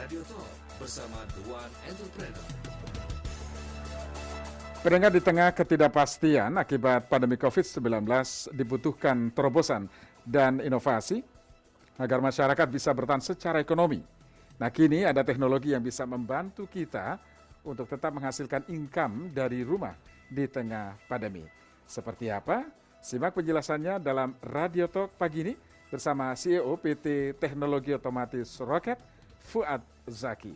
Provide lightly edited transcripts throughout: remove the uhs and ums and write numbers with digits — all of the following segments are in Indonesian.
Radio Talk bersama The One Entrepreneur. Pendengar, di tengah ketidakpastian akibat pandemi COVID-19 dibutuhkan terobosan dan inovasi agar masyarakat bisa bertahan secara ekonomi. Nah, kini ada teknologi yang bisa membantu kita untuk tetap menghasilkan income dari rumah di tengah pandemi. Seperti apa? Simak penjelasannya dalam Radio Talk pagi ini bersama CEO PT Teknologi Otomatis Roket, Fuad Zaki.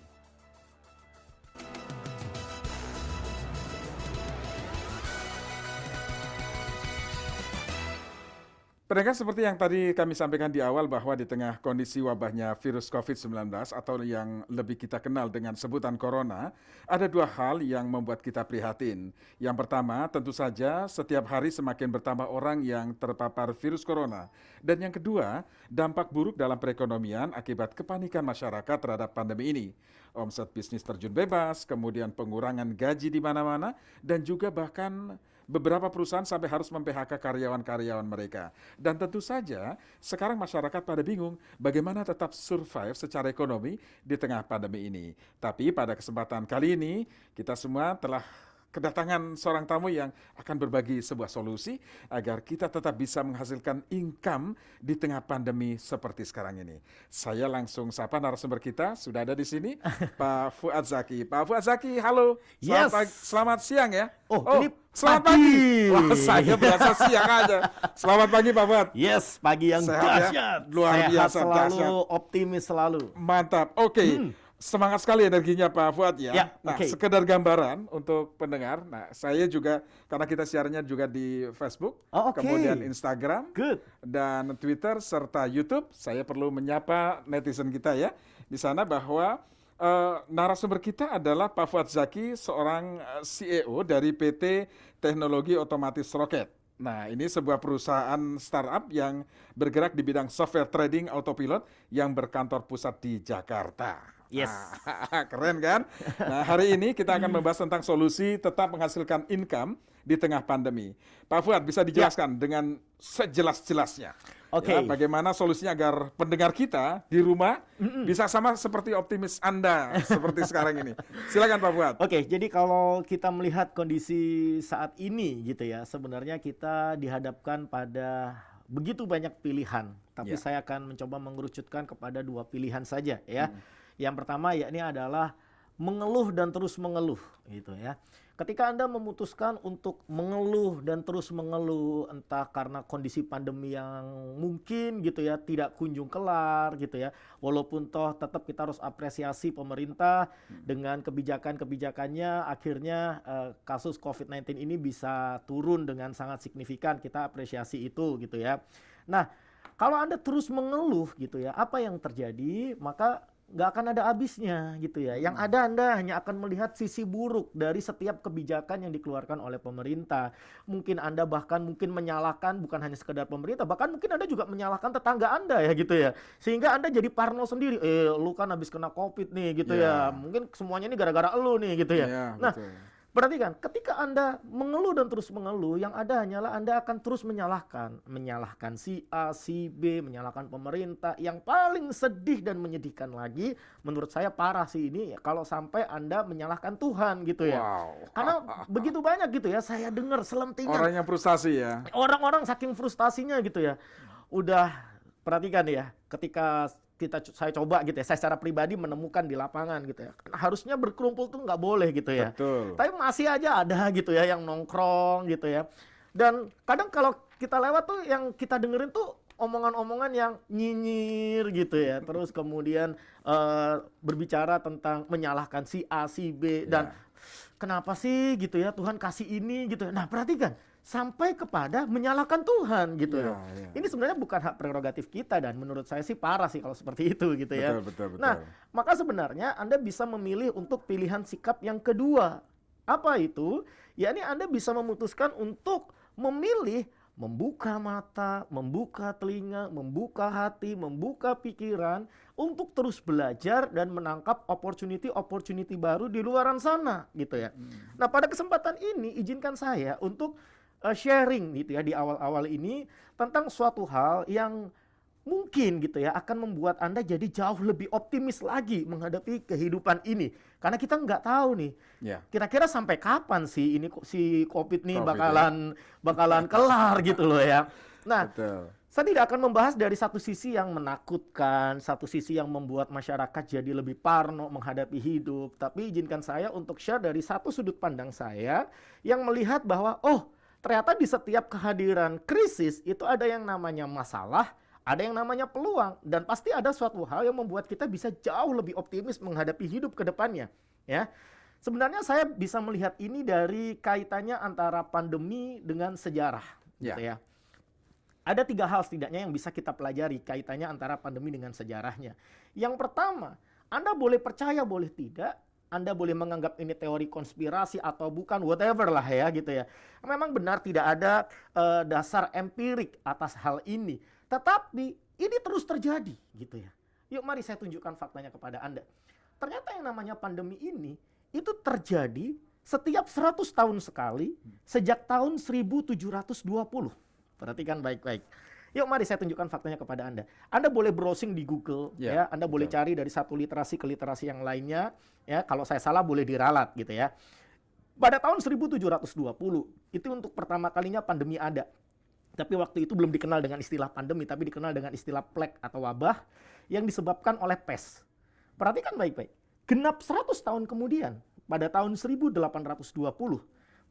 Pendengar, seperti yang tadi kami sampaikan di awal bahwa di tengah kondisi wabahnya virus COVID-19 atau yang lebih kita kenal dengan sebutan corona, ada dua hal yang membuat kita prihatin. Yang pertama, tentu saja setiap hari semakin bertambah orang yang terpapar virus corona. Dan yang kedua, dampak buruk dalam perekonomian akibat kepanikan masyarakat terhadap pandemi ini. Omset bisnis terjun bebas, kemudian pengurangan gaji di mana-mana, dan juga bahkan beberapa perusahaan sampai harus mem-PHK karyawan-karyawan mereka. Dan tentu saja sekarang masyarakat pada bingung bagaimana tetap survive secara ekonomi di tengah pandemi ini. Tapi pada kesempatan kali ini kita semua telah kedatangan seorang tamu yang akan berbagi sebuah solusi agar kita tetap bisa menghasilkan income di tengah pandemi seperti sekarang ini. Saya langsung sapa narasumber kita, sudah ada di sini, Pak Fuad Zaki. Pak Fuad Zaki, halo. Selamat siang ya. Ini selamat pagi. Wah, saya berasa siang aja. Selamat pagi Pak Fuad. Yes, pagi yang Sehat dahsyat. ya? Luar biasa, selalu, dahsyat. optimis selalu. Mantap, oke. Semangat sekali energinya Pak Fuad ya. Nah, sekedar gambaran untuk pendengar. Nah, saya juga, karena kita siarannya juga di Facebook, kemudian Instagram, dan Twitter, serta YouTube. Saya perlu menyapa netizen kita ya. Di sana bahwa narasumber kita adalah Pak Fuad Zaki, seorang CEO dari PT Teknologi Otomatis Roket. Nah, ini sebuah perusahaan startup yang bergerak di bidang software trading autopilot yang berkantor pusat di Jakarta. Yes. Keren kan? Nah, hari ini kita akan membahas tentang solusi tetap menghasilkan income di tengah pandemi. Pak Fuad, bisa dijelaskan dengan sejelas-jelasnya. Ya, bagaimana solusinya agar pendengar kita di rumah bisa sama seperti optimis Anda seperti sekarang ini. Silakan Pak Fuad. Jadi kalau kita melihat kondisi saat ini gitu ya, sebenarnya kita dihadapkan pada begitu banyak pilihan. Tapi saya akan mencoba mengerucutkan kepada dua pilihan saja ya. Yang pertama yakni adalah mengeluh dan terus mengeluh gitu ya. Ketika Anda memutuskan untuk mengeluh dan terus mengeluh, entah karena kondisi pandemi yang mungkin gitu ya tidak kunjung kelar gitu ya, walaupun toh tetap kita harus apresiasi pemerintah dengan kebijakan-kebijakannya, akhirnya kasus COVID-19 ini bisa turun dengan sangat signifikan, kita apresiasi itu gitu ya. Nah, kalau Anda terus mengeluh gitu ya, apa yang terjadi? Maka nggak akan ada habisnya gitu ya. Yang ada Anda hanya akan melihat sisi buruk dari setiap kebijakan yang dikeluarkan oleh pemerintah. Mungkin Anda bahkan mungkin menyalahkan bukan hanya sekedar pemerintah, bahkan mungkin Anda juga menyalahkan tetangga Anda ya gitu ya. Sehingga Anda jadi parno sendiri. Lu kan habis kena COVID nih gitu ya. Mungkin semuanya ini gara-gara lu nih gitu ya. Nah, perhatikan, ketika Anda mengeluh dan terus mengeluh, yang ada hanyalah Anda akan terus menyalahkan si A, si B, menyalahkan pemerintah. Yang paling sedih dan menyedihkan lagi, menurut saya parah sih ini, kalau sampai Anda menyalahkan Tuhan gitu ya. Karena begitu banyak gitu ya, saya dengar selentingan. Orang yang frustasi ya. Orang-orang saking frustasinya gitu ya. Udah, perhatikan ya, ketika saya coba gitu ya, saya secara pribadi menemukan di lapangan gitu ya. Harusnya berkerumpul tuh nggak boleh gitu ya. Betul. Tapi masih aja ada gitu ya yang nongkrong gitu ya. Dan kadang kalau kita lewat tuh yang kita dengerin tuh omongan-omongan yang nyinyir gitu ya. Terus kemudian berbicara tentang menyalahkan si A, si B dan kenapa sih gitu ya Tuhan kasih ini gitu. Nah, perhatikan. Sampai kepada menyalahkan Tuhan gitu ya. Ini sebenarnya bukan hak prerogatif kita dan menurut saya sih parah sih kalau seperti itu gitu ya. Betul. Nah, maka sebenarnya Anda bisa memilih untuk pilihan sikap yang kedua. Apa itu? Yakni Anda bisa memutuskan untuk memilih membuka mata, membuka telinga, membuka hati, membuka pikiran untuk terus belajar dan menangkap opportunity baru di luaran sana gitu ya. Nah, pada kesempatan ini izinkan saya untuk sharing gitu ya di awal-awal ini tentang suatu hal yang mungkin gitu ya akan membuat Anda jadi jauh lebih optimis lagi menghadapi kehidupan ini. Karena kita nggak tahu nih, Ya. kira-kira sampai kapan sih ini si COVID nih COVID, bakalan kelar gitu loh ya. Nah, Betul. saya tidak akan membahas dari satu sisi yang menakutkan, satu sisi yang membuat masyarakat jadi lebih parno menghadapi hidup. Tapi izinkan saya untuk share dari satu sudut pandang saya yang melihat bahwa, oh ternyata di setiap kehadiran krisis itu ada yang namanya masalah, ada yang namanya peluang. Dan pasti ada suatu hal yang membuat kita bisa jauh lebih optimis menghadapi hidup ke depannya. Ya. Sebenarnya saya bisa melihat ini dari kaitannya antara pandemi dengan sejarah. Gitu ya. Ada 3 hal setidaknya yang bisa kita pelajari kaitannya antara pandemi dengan sejarahnya. Yang pertama, Anda boleh percaya, boleh tidak. Anda boleh menganggap ini teori konspirasi atau bukan, whatever lah ya gitu ya. Memang benar tidak ada dasar empirik atas hal ini. Tetapi ini terus terjadi gitu ya. Yuk mari saya tunjukkan faktanya kepada Anda. Ternyata yang namanya pandemi ini itu terjadi setiap 100 tahun sekali sejak tahun 1720. Perhatikan baik-baik. Yuk mari saya tunjukkan faktanya kepada Anda. Anda boleh browsing di Google, ya. Anda boleh cari dari satu literasi ke literasi yang lainnya. Ya, kalau saya salah boleh diralat gitu ya. Pada tahun 1720 itu untuk pertama kalinya pandemi ada. Tapi waktu itu belum dikenal dengan istilah pandemi, tapi dikenal dengan istilah plague atau wabah yang disebabkan oleh pes. Perhatikan baik-baik. Genap 100 tahun kemudian, pada tahun 1820,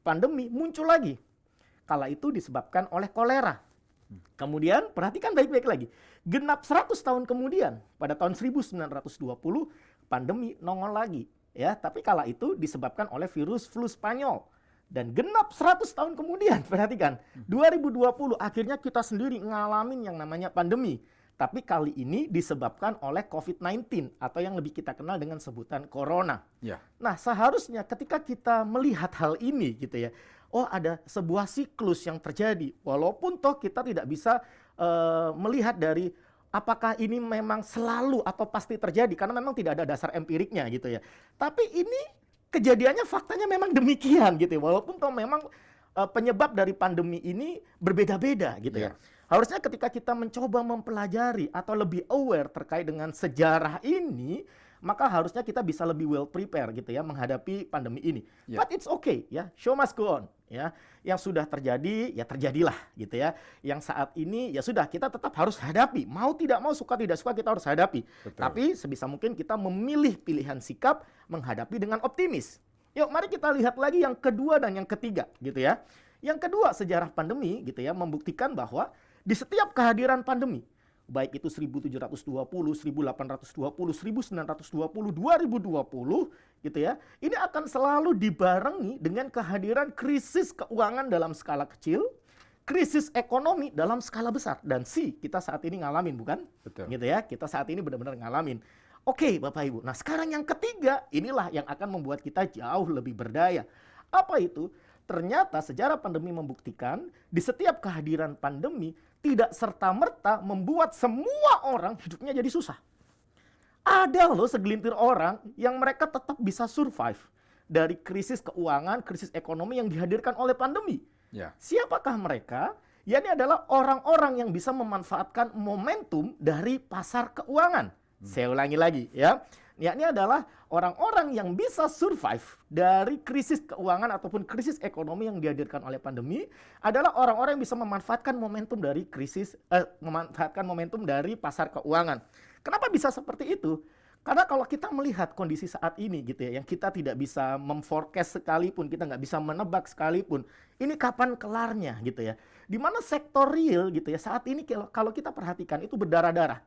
pandemi muncul lagi. Kala itu disebabkan oleh kolera. Kemudian perhatikan baik-baik lagi. Genap 100 tahun kemudian, pada tahun 1920, pandemi nongol lagi. Ya, tapi kala itu disebabkan oleh virus flu Spanyol. Dan genap 100 tahun kemudian, perhatikan, 2020 akhirnya kita sendiri ngalamin yang namanya pandemi. Tapi kali ini disebabkan oleh COVID-19 atau yang lebih kita kenal dengan sebutan corona. Ya. Nah, seharusnya ketika kita melihat hal ini gitu ya, oh ada sebuah siklus yang terjadi. Walaupun toh kita tidak bisa melihat dari apakah ini memang selalu atau pasti terjadi karena memang tidak ada dasar empiriknya gitu ya. Tapi ini kejadiannya faktanya memang demikian gitu ya. Walaupun toh memang penyebab dari pandemi ini berbeda-beda gitu ya. Harusnya ketika kita mencoba mempelajari atau lebih aware terkait dengan sejarah ini, maka harusnya kita bisa lebih well prepare gitu ya menghadapi pandemi ini. But it's okay ya, show must go on ya. Yang sudah terjadi ya terjadilah gitu ya. Yang saat ini ya sudah kita tetap harus hadapi. Mau tidak mau, suka tidak suka kita harus hadapi. Betul. Tapi sebisa mungkin kita memilih pilihan sikap menghadapi dengan optimis. Yuk mari kita lihat lagi yang kedua dan yang ketiga gitu ya. Yang kedua, sejarah pandemi gitu ya membuktikan bahwa di setiap kehadiran pandemi, baik itu 1720, 1820, 1920, 2020 gitu ya, ini akan selalu dibarengi dengan kehadiran krisis keuangan dalam skala kecil, krisis ekonomi dalam skala besar. Dan kita saat ini ngalamin, bukan? Betul. Gitu ya, kita saat ini benar-benar ngalamin. Oke, Bapak Ibu. Nah, sekarang yang ketiga, inilah yang akan membuat kita jauh lebih berdaya. Apa itu? Ternyata sejarah pandemi membuktikan di setiap kehadiran pandemi tidak serta-merta membuat semua orang hidupnya jadi susah. Ada loh segelintir orang yang mereka tetap bisa survive dari krisis keuangan, krisis ekonomi yang dihadirkan oleh pandemi. Ya. Siapakah mereka? Ya, ini adalah orang-orang yang bisa memanfaatkan momentum dari pasar keuangan. Saya ulangi lagi ya. Ini adalah orang-orang yang bisa survive dari krisis keuangan ataupun krisis ekonomi yang dihadirkan oleh pandemi adalah orang-orang yang bisa memanfaatkan momentum dari memanfaatkan momentum dari pasar keuangan. Kenapa bisa seperti itu? Karena kalau kita melihat kondisi saat ini gitu ya, yang kita tidak bisa memforecast sekalipun, kita nggak bisa menebak sekalipun, ini kapan kelarnya gitu ya. Di mana sektor real gitu ya, saat ini kalau kita perhatikan itu berdarah-darah.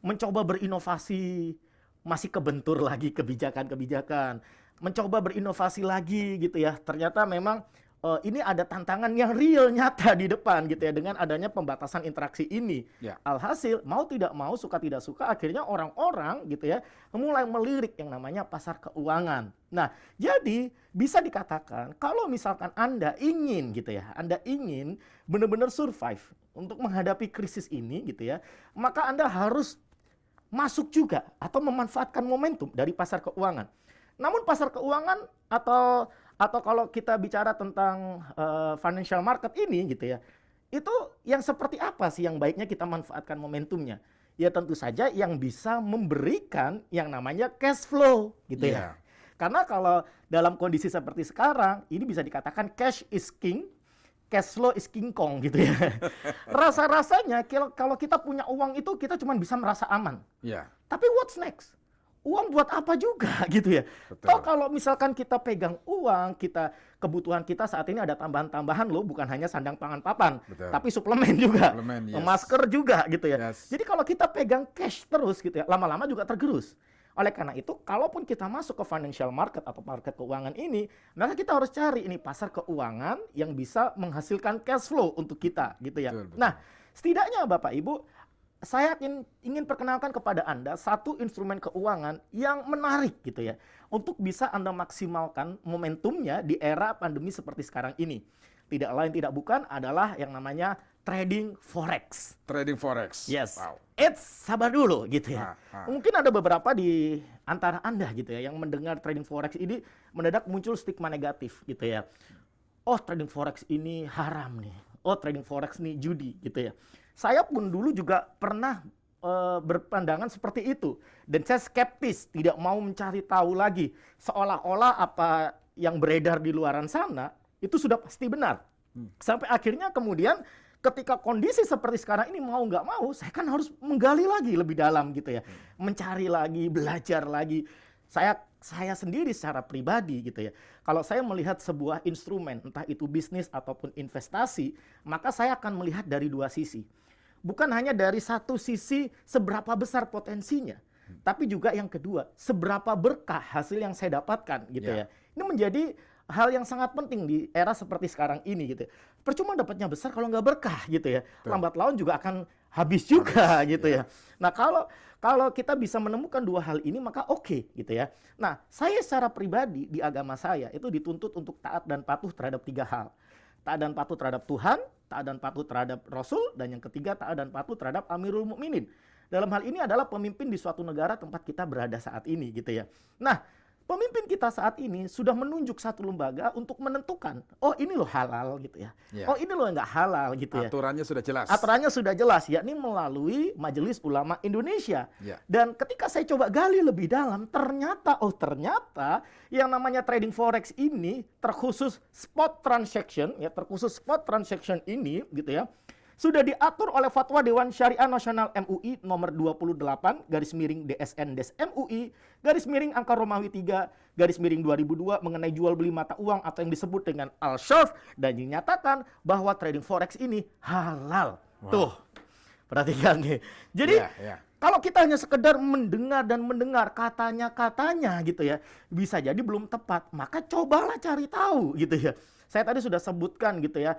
Mencoba berinovasi, masih kebentur lagi kebijakan-kebijakan. Mencoba berinovasi lagi gitu ya. Ternyata memang ini ada tantangan yang real nyata di depan gitu ya dengan adanya pembatasan interaksi ini. Ya. Alhasil mau tidak mau, suka tidak suka, akhirnya orang-orang gitu ya mulai melirik yang namanya pasar keuangan. Nah, jadi bisa dikatakan kalau misalkan Anda ingin gitu ya, Anda ingin benar-benar survive untuk menghadapi krisis ini gitu ya, maka Anda harus masuk juga atau memanfaatkan momentum dari pasar keuangan. Namun pasar keuangan atau kalau kita bicara tentang financial market ini gitu ya, itu yang seperti apa sih yang baiknya kita manfaatkan momentumnya? Ya tentu saja yang bisa memberikan yang namanya cash flow gitu ya. Karena kalau dalam kondisi seperti sekarang, ini bisa dikatakan cash is king, cash flow is king kong gitu ya. Rasa-rasanya kalau kita punya uang itu kita cuma bisa merasa aman. Tapi what's next? Uang buat apa juga gitu ya. Toh kalau misalkan kita pegang uang, kebutuhan kita saat ini ada tambahan-tambahan loh, bukan hanya sandang pangan papan, tapi suplemen juga, masker juga gitu ya. Jadi kalau kita pegang cash terus gitu ya, lama-lama juga tergerus. Oleh karena itu, kalaupun kita masuk ke financial market atau market keuangan ini, maka kita harus cari ini pasar keuangan yang bisa menghasilkan cash flow untuk kita gitu ya. Nah, setidaknya Bapak Ibu, saya ingin perkenalkan kepada Anda satu instrumen keuangan yang menarik gitu ya, untuk bisa Anda maksimalkan momentumnya di era pandemi seperti sekarang ini. Tidak lain tidak bukan adalah yang namanya trading forex. Trading forex. Yes. Wow. Sabar dulu gitu ya. Mungkin ada beberapa di antara Anda gitu ya yang mendengar trading forex ini mendadak muncul stigma negatif gitu ya. Oh, trading forex ini haram nih. Oh, trading forex nih judi gitu ya. Saya pun dulu juga pernah berpandangan seperti itu. Dan saya skeptis, tidak mau mencari tahu lagi. Seolah-olah apa yang beredar di luaran sana, itu sudah pasti benar. Sampai akhirnya kemudian ketika kondisi seperti sekarang ini mau nggak mau, saya kan harus menggali lagi lebih dalam gitu ya. Mencari lagi, belajar lagi. Saya sendiri secara pribadi gitu ya. Kalau saya melihat sebuah instrumen, entah itu bisnis ataupun investasi, maka saya akan melihat dari dua sisi. Bukan hanya dari satu sisi seberapa besar potensinya, tapi juga yang kedua, seberapa berkah hasil yang saya dapatkan gitu ya. Ini menjadi hal yang sangat penting di era seperti sekarang ini gitu. Percuma dapatnya besar kalau nggak berkah gitu ya. Lambat laun juga akan habis juga gitu ya. Nah, kalau kita bisa menemukan dua hal ini maka oke gitu ya. Nah, saya secara pribadi di agama saya itu dituntut untuk taat dan patuh terhadap tiga hal. Taat dan patuh terhadap Tuhan, taat dan patuh terhadap Rasul, dan yang ketiga taat dan patuh terhadap Amirul Mukminin. Dalam hal ini adalah pemimpin di suatu negara tempat kita berada saat ini gitu ya. Nah, pemimpin kita saat ini sudah menunjuk satu lembaga untuk menentukan, oh ini loh halal gitu ya. Oh ini loh nggak halal gitu ya. Aturannya sudah jelas. Aturannya sudah jelas, yakni melalui Majelis Ulama Indonesia. Dan ketika saya coba gali lebih dalam, ternyata yang namanya trading forex ini terkhusus spot transaction ini gitu ya. Sudah diatur oleh Fatwa Dewan Syariah Nasional MUI nomor 28 /DSN-MUI angka Romawi 3 2002 mengenai jual beli mata uang atau yang disebut dengan al-syarf, dan dinyatakan bahwa trading forex ini halal. Tuh, perhatikan nih. Jadi kalau kita hanya sekedar mendengar katanya gitu ya, bisa jadi belum tepat. Maka cobalah cari tahu gitu ya. Saya tadi sudah sebutkan gitu ya,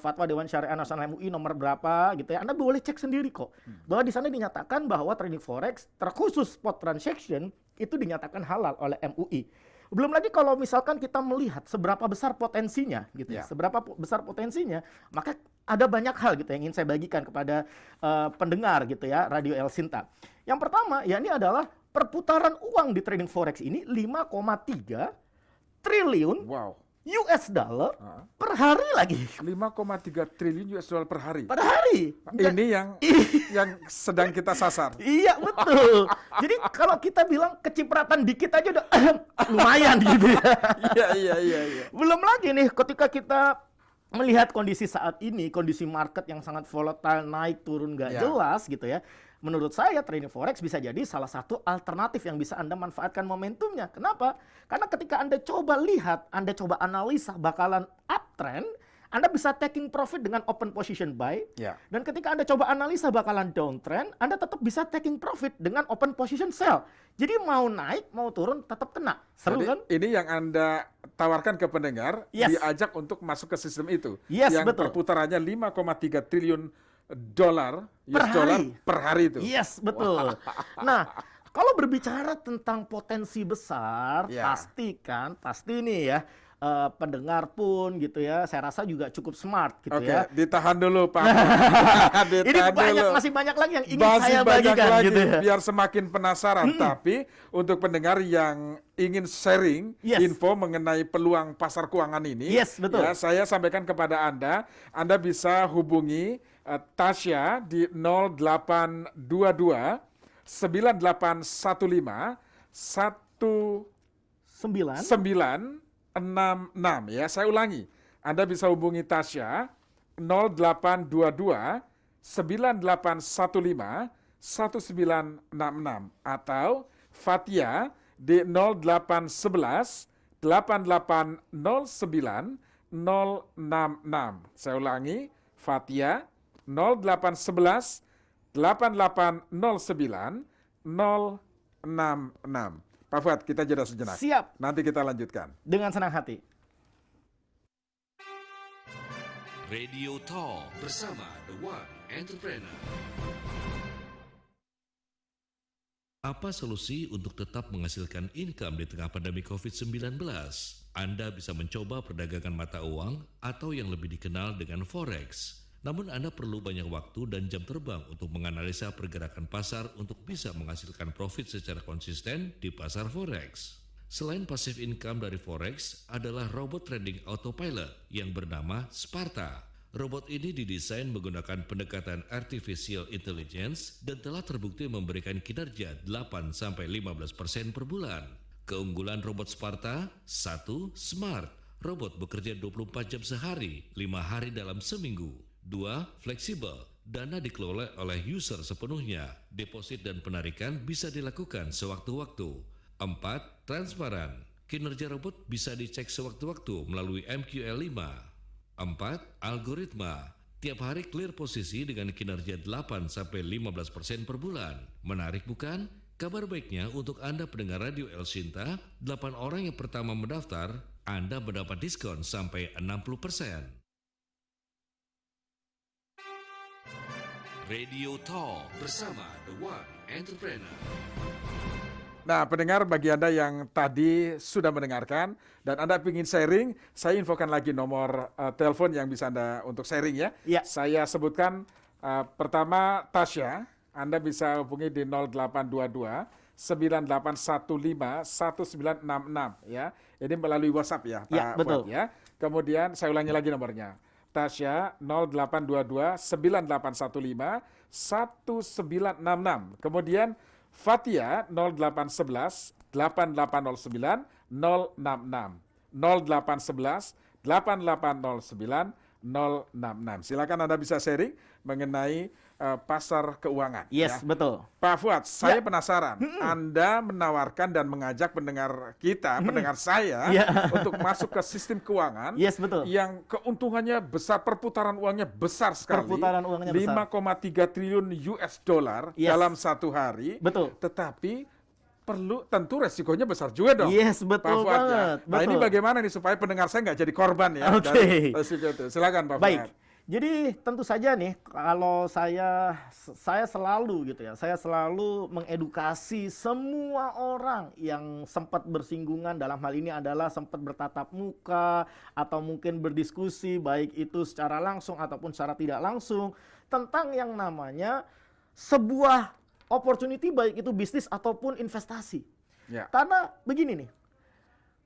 Fatwa Dewan Syariah Nasional MUI nomor berapa gitu ya. Anda boleh cek sendiri kok. Bahwa di sana dinyatakan bahwa trading forex terkhusus spot transaction itu dinyatakan halal oleh MUI. Belum lagi kalau misalkan kita melihat seberapa besar potensinya gitu ya. Seberapa besar potensinya, maka ada banyak hal gitu yang ingin saya bagikan kepada pendengar gitu ya, Radio El Sinta. Yang pertama, ya ini adalah perputaran uang di trading forex ini 5,3 triliun US dollar per hari lagi. 5,3 triliun US dollar per hari. Per hari. Ini yang sedang kita sasar. Iya, betul. Jadi kalau kita bilang kecipratan dikit aja udah lumayan gitu ya. Iya. Belum lagi nih ketika kita melihat kondisi saat ini, kondisi market yang sangat volatile, naik turun nggak jelas gitu ya. Menurut saya trading forex bisa jadi salah satu alternatif yang bisa Anda manfaatkan momentumnya. Kenapa? Karena ketika Anda coba lihat, Anda coba analisa bakalan uptrend, Anda bisa taking profit dengan open position buy. Dan ketika Anda coba analisa bakalan downtrend, Anda tetap bisa taking profit dengan open position sell. Jadi mau naik, mau turun tetap kena. Seru kan? Ini yang Anda tawarkan ke pendengar, diajak untuk masuk ke sistem itu. Yang betul. Perputarannya 5,3 triliun dolar per hari itu. Yes, betul. Nah, kalau berbicara tentang potensi besar, pasti nih ya, pendengar pun gitu ya, saya rasa juga cukup smart gitu Oke, ya. ditahan dulu Pak. Ini masih banyak lagi yang ingin Masih saya banyak bagikan lagi, gitu ya. biar semakin penasaran. Tapi untuk pendengar yang ingin sharing Yes. info mengenai peluang pasar keuangan ini, Yes, betul. ya saya sampaikan kepada Anda bisa hubungi Tasya di 0822 9815 9 1966 ya. Saya ulangi. Anda bisa hubungi Tasya 0822 9815 1966 atau Fatia di 0811 8809 066. Saya ulangi, Fatia 0811 8809 066. Pak Fuad, kita jeda sejenak. Siap. Nanti kita lanjutkan. Dengan senang hati. Radio Talk bersama The One Entrepreneur. Apa solusi untuk tetap menghasilkan income di tengah pandemi COVID-19? Anda bisa mencoba perdagangan mata uang atau yang lebih dikenal dengan Forex. Namun Anda perlu banyak waktu dan jam terbang untuk menganalisa pergerakan pasar untuk bisa menghasilkan profit secara konsisten di pasar Forex. Selain passive income dari Forex adalah robot trading autopilot yang bernama Sparta. Robot ini didesain menggunakan pendekatan artificial intelligence dan telah terbukti memberikan kinerja 8-15% per bulan. Keunggulan robot Sparta: 1. Smart. Robot bekerja 24 jam sehari, 5 hari dalam seminggu. 2. Fleksibel. Dana dikelola oleh user sepenuhnya. Deposit dan penarikan bisa dilakukan sewaktu-waktu. 4. Transparan. Kinerja robot bisa dicek sewaktu-waktu melalui MQL5. 4. Algoritma. Tiap hari clear posisi dengan kinerja 8-15% per bulan. Menarik bukan? Kabar baiknya untuk Anda pendengar Radio El Sinta, 8 orang yang pertama mendaftar, Anda mendapat diskon sampai 60%. Radio Talk bersama The One Entrepreneur. Nah, pendengar, bagi Anda yang tadi sudah mendengarkan dan Anda ingin sharing, saya infokan lagi nomor telepon yang bisa Anda untuk sharing ya. Ya. Saya sebutkan pertama Tasya, Anda bisa hubungi di 0822 9815 1966 ya. Ini melalui WhatsApp ya, Pak Ya, betul. Fuad ya. Kemudian saya ulangi lagi nomornya. Tasya 0822 9815 1966. Kemudian Fatia 0811 8809 066 0811 8809 066. Silakan Anda bisa sharing mengenai pasar keuangan. Yes, ya. betul. Pak Fuad, saya penasaran. Anda menawarkan dan mengajak pendengar kita, pendengar saya, Ya. untuk masuk ke sistem keuangan Yes, betul. yang keuntungannya besar, perputaran uangnya besar sekali. Perputaran uangnya besar. 5,3 triliun US dollar Yes. dalam satu hari. Betul. Tetapi tentu resikonya besar juga dong. Yes, betul Pak Fuad, ya. banget. Nah, ini Betul. bagaimana nih supaya pendengar saya nggak jadi korban ya Oke. dari resiko itu. Silakan Pak Baik. Fuad. Jadi tentu saja nih, kalau saya selalu gitu ya, saya selalu mengedukasi semua orang yang sempat bersinggungan, dalam hal ini adalah sempat bertatap muka atau mungkin berdiskusi, baik itu secara langsung ataupun secara tidak langsung, tentang yang namanya sebuah opportunity, baik itu bisnis ataupun investasi. Ya. Karena begini nih,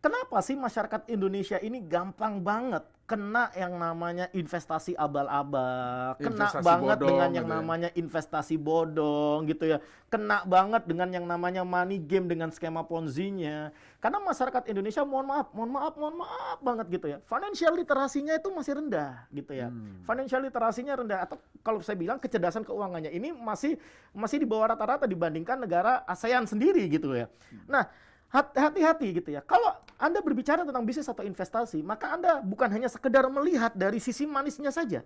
kenapa sih masyarakat Indonesia ini gampang banget kena yang namanya investasi abal-abal, kena Investasi banget bodong dengan yang gitu ya. namanya investasi bodong gitu ya, kena banget dengan yang namanya money game dengan skema ponzi-nya. Karena masyarakat Indonesia mohon maaf banget gitu ya, financial literasinya itu masih rendah gitu ya. Financial literasinya rendah, atau kalau saya bilang kecerdasan keuangannya ini masih di bawah rata-rata dibandingkan negara ASEAN sendiri gitu ya. Nah, hati-hati gitu ya. Kalau Anda berbicara tentang bisnis atau investasi, maka Anda bukan hanya sekedar melihat dari sisi manisnya saja,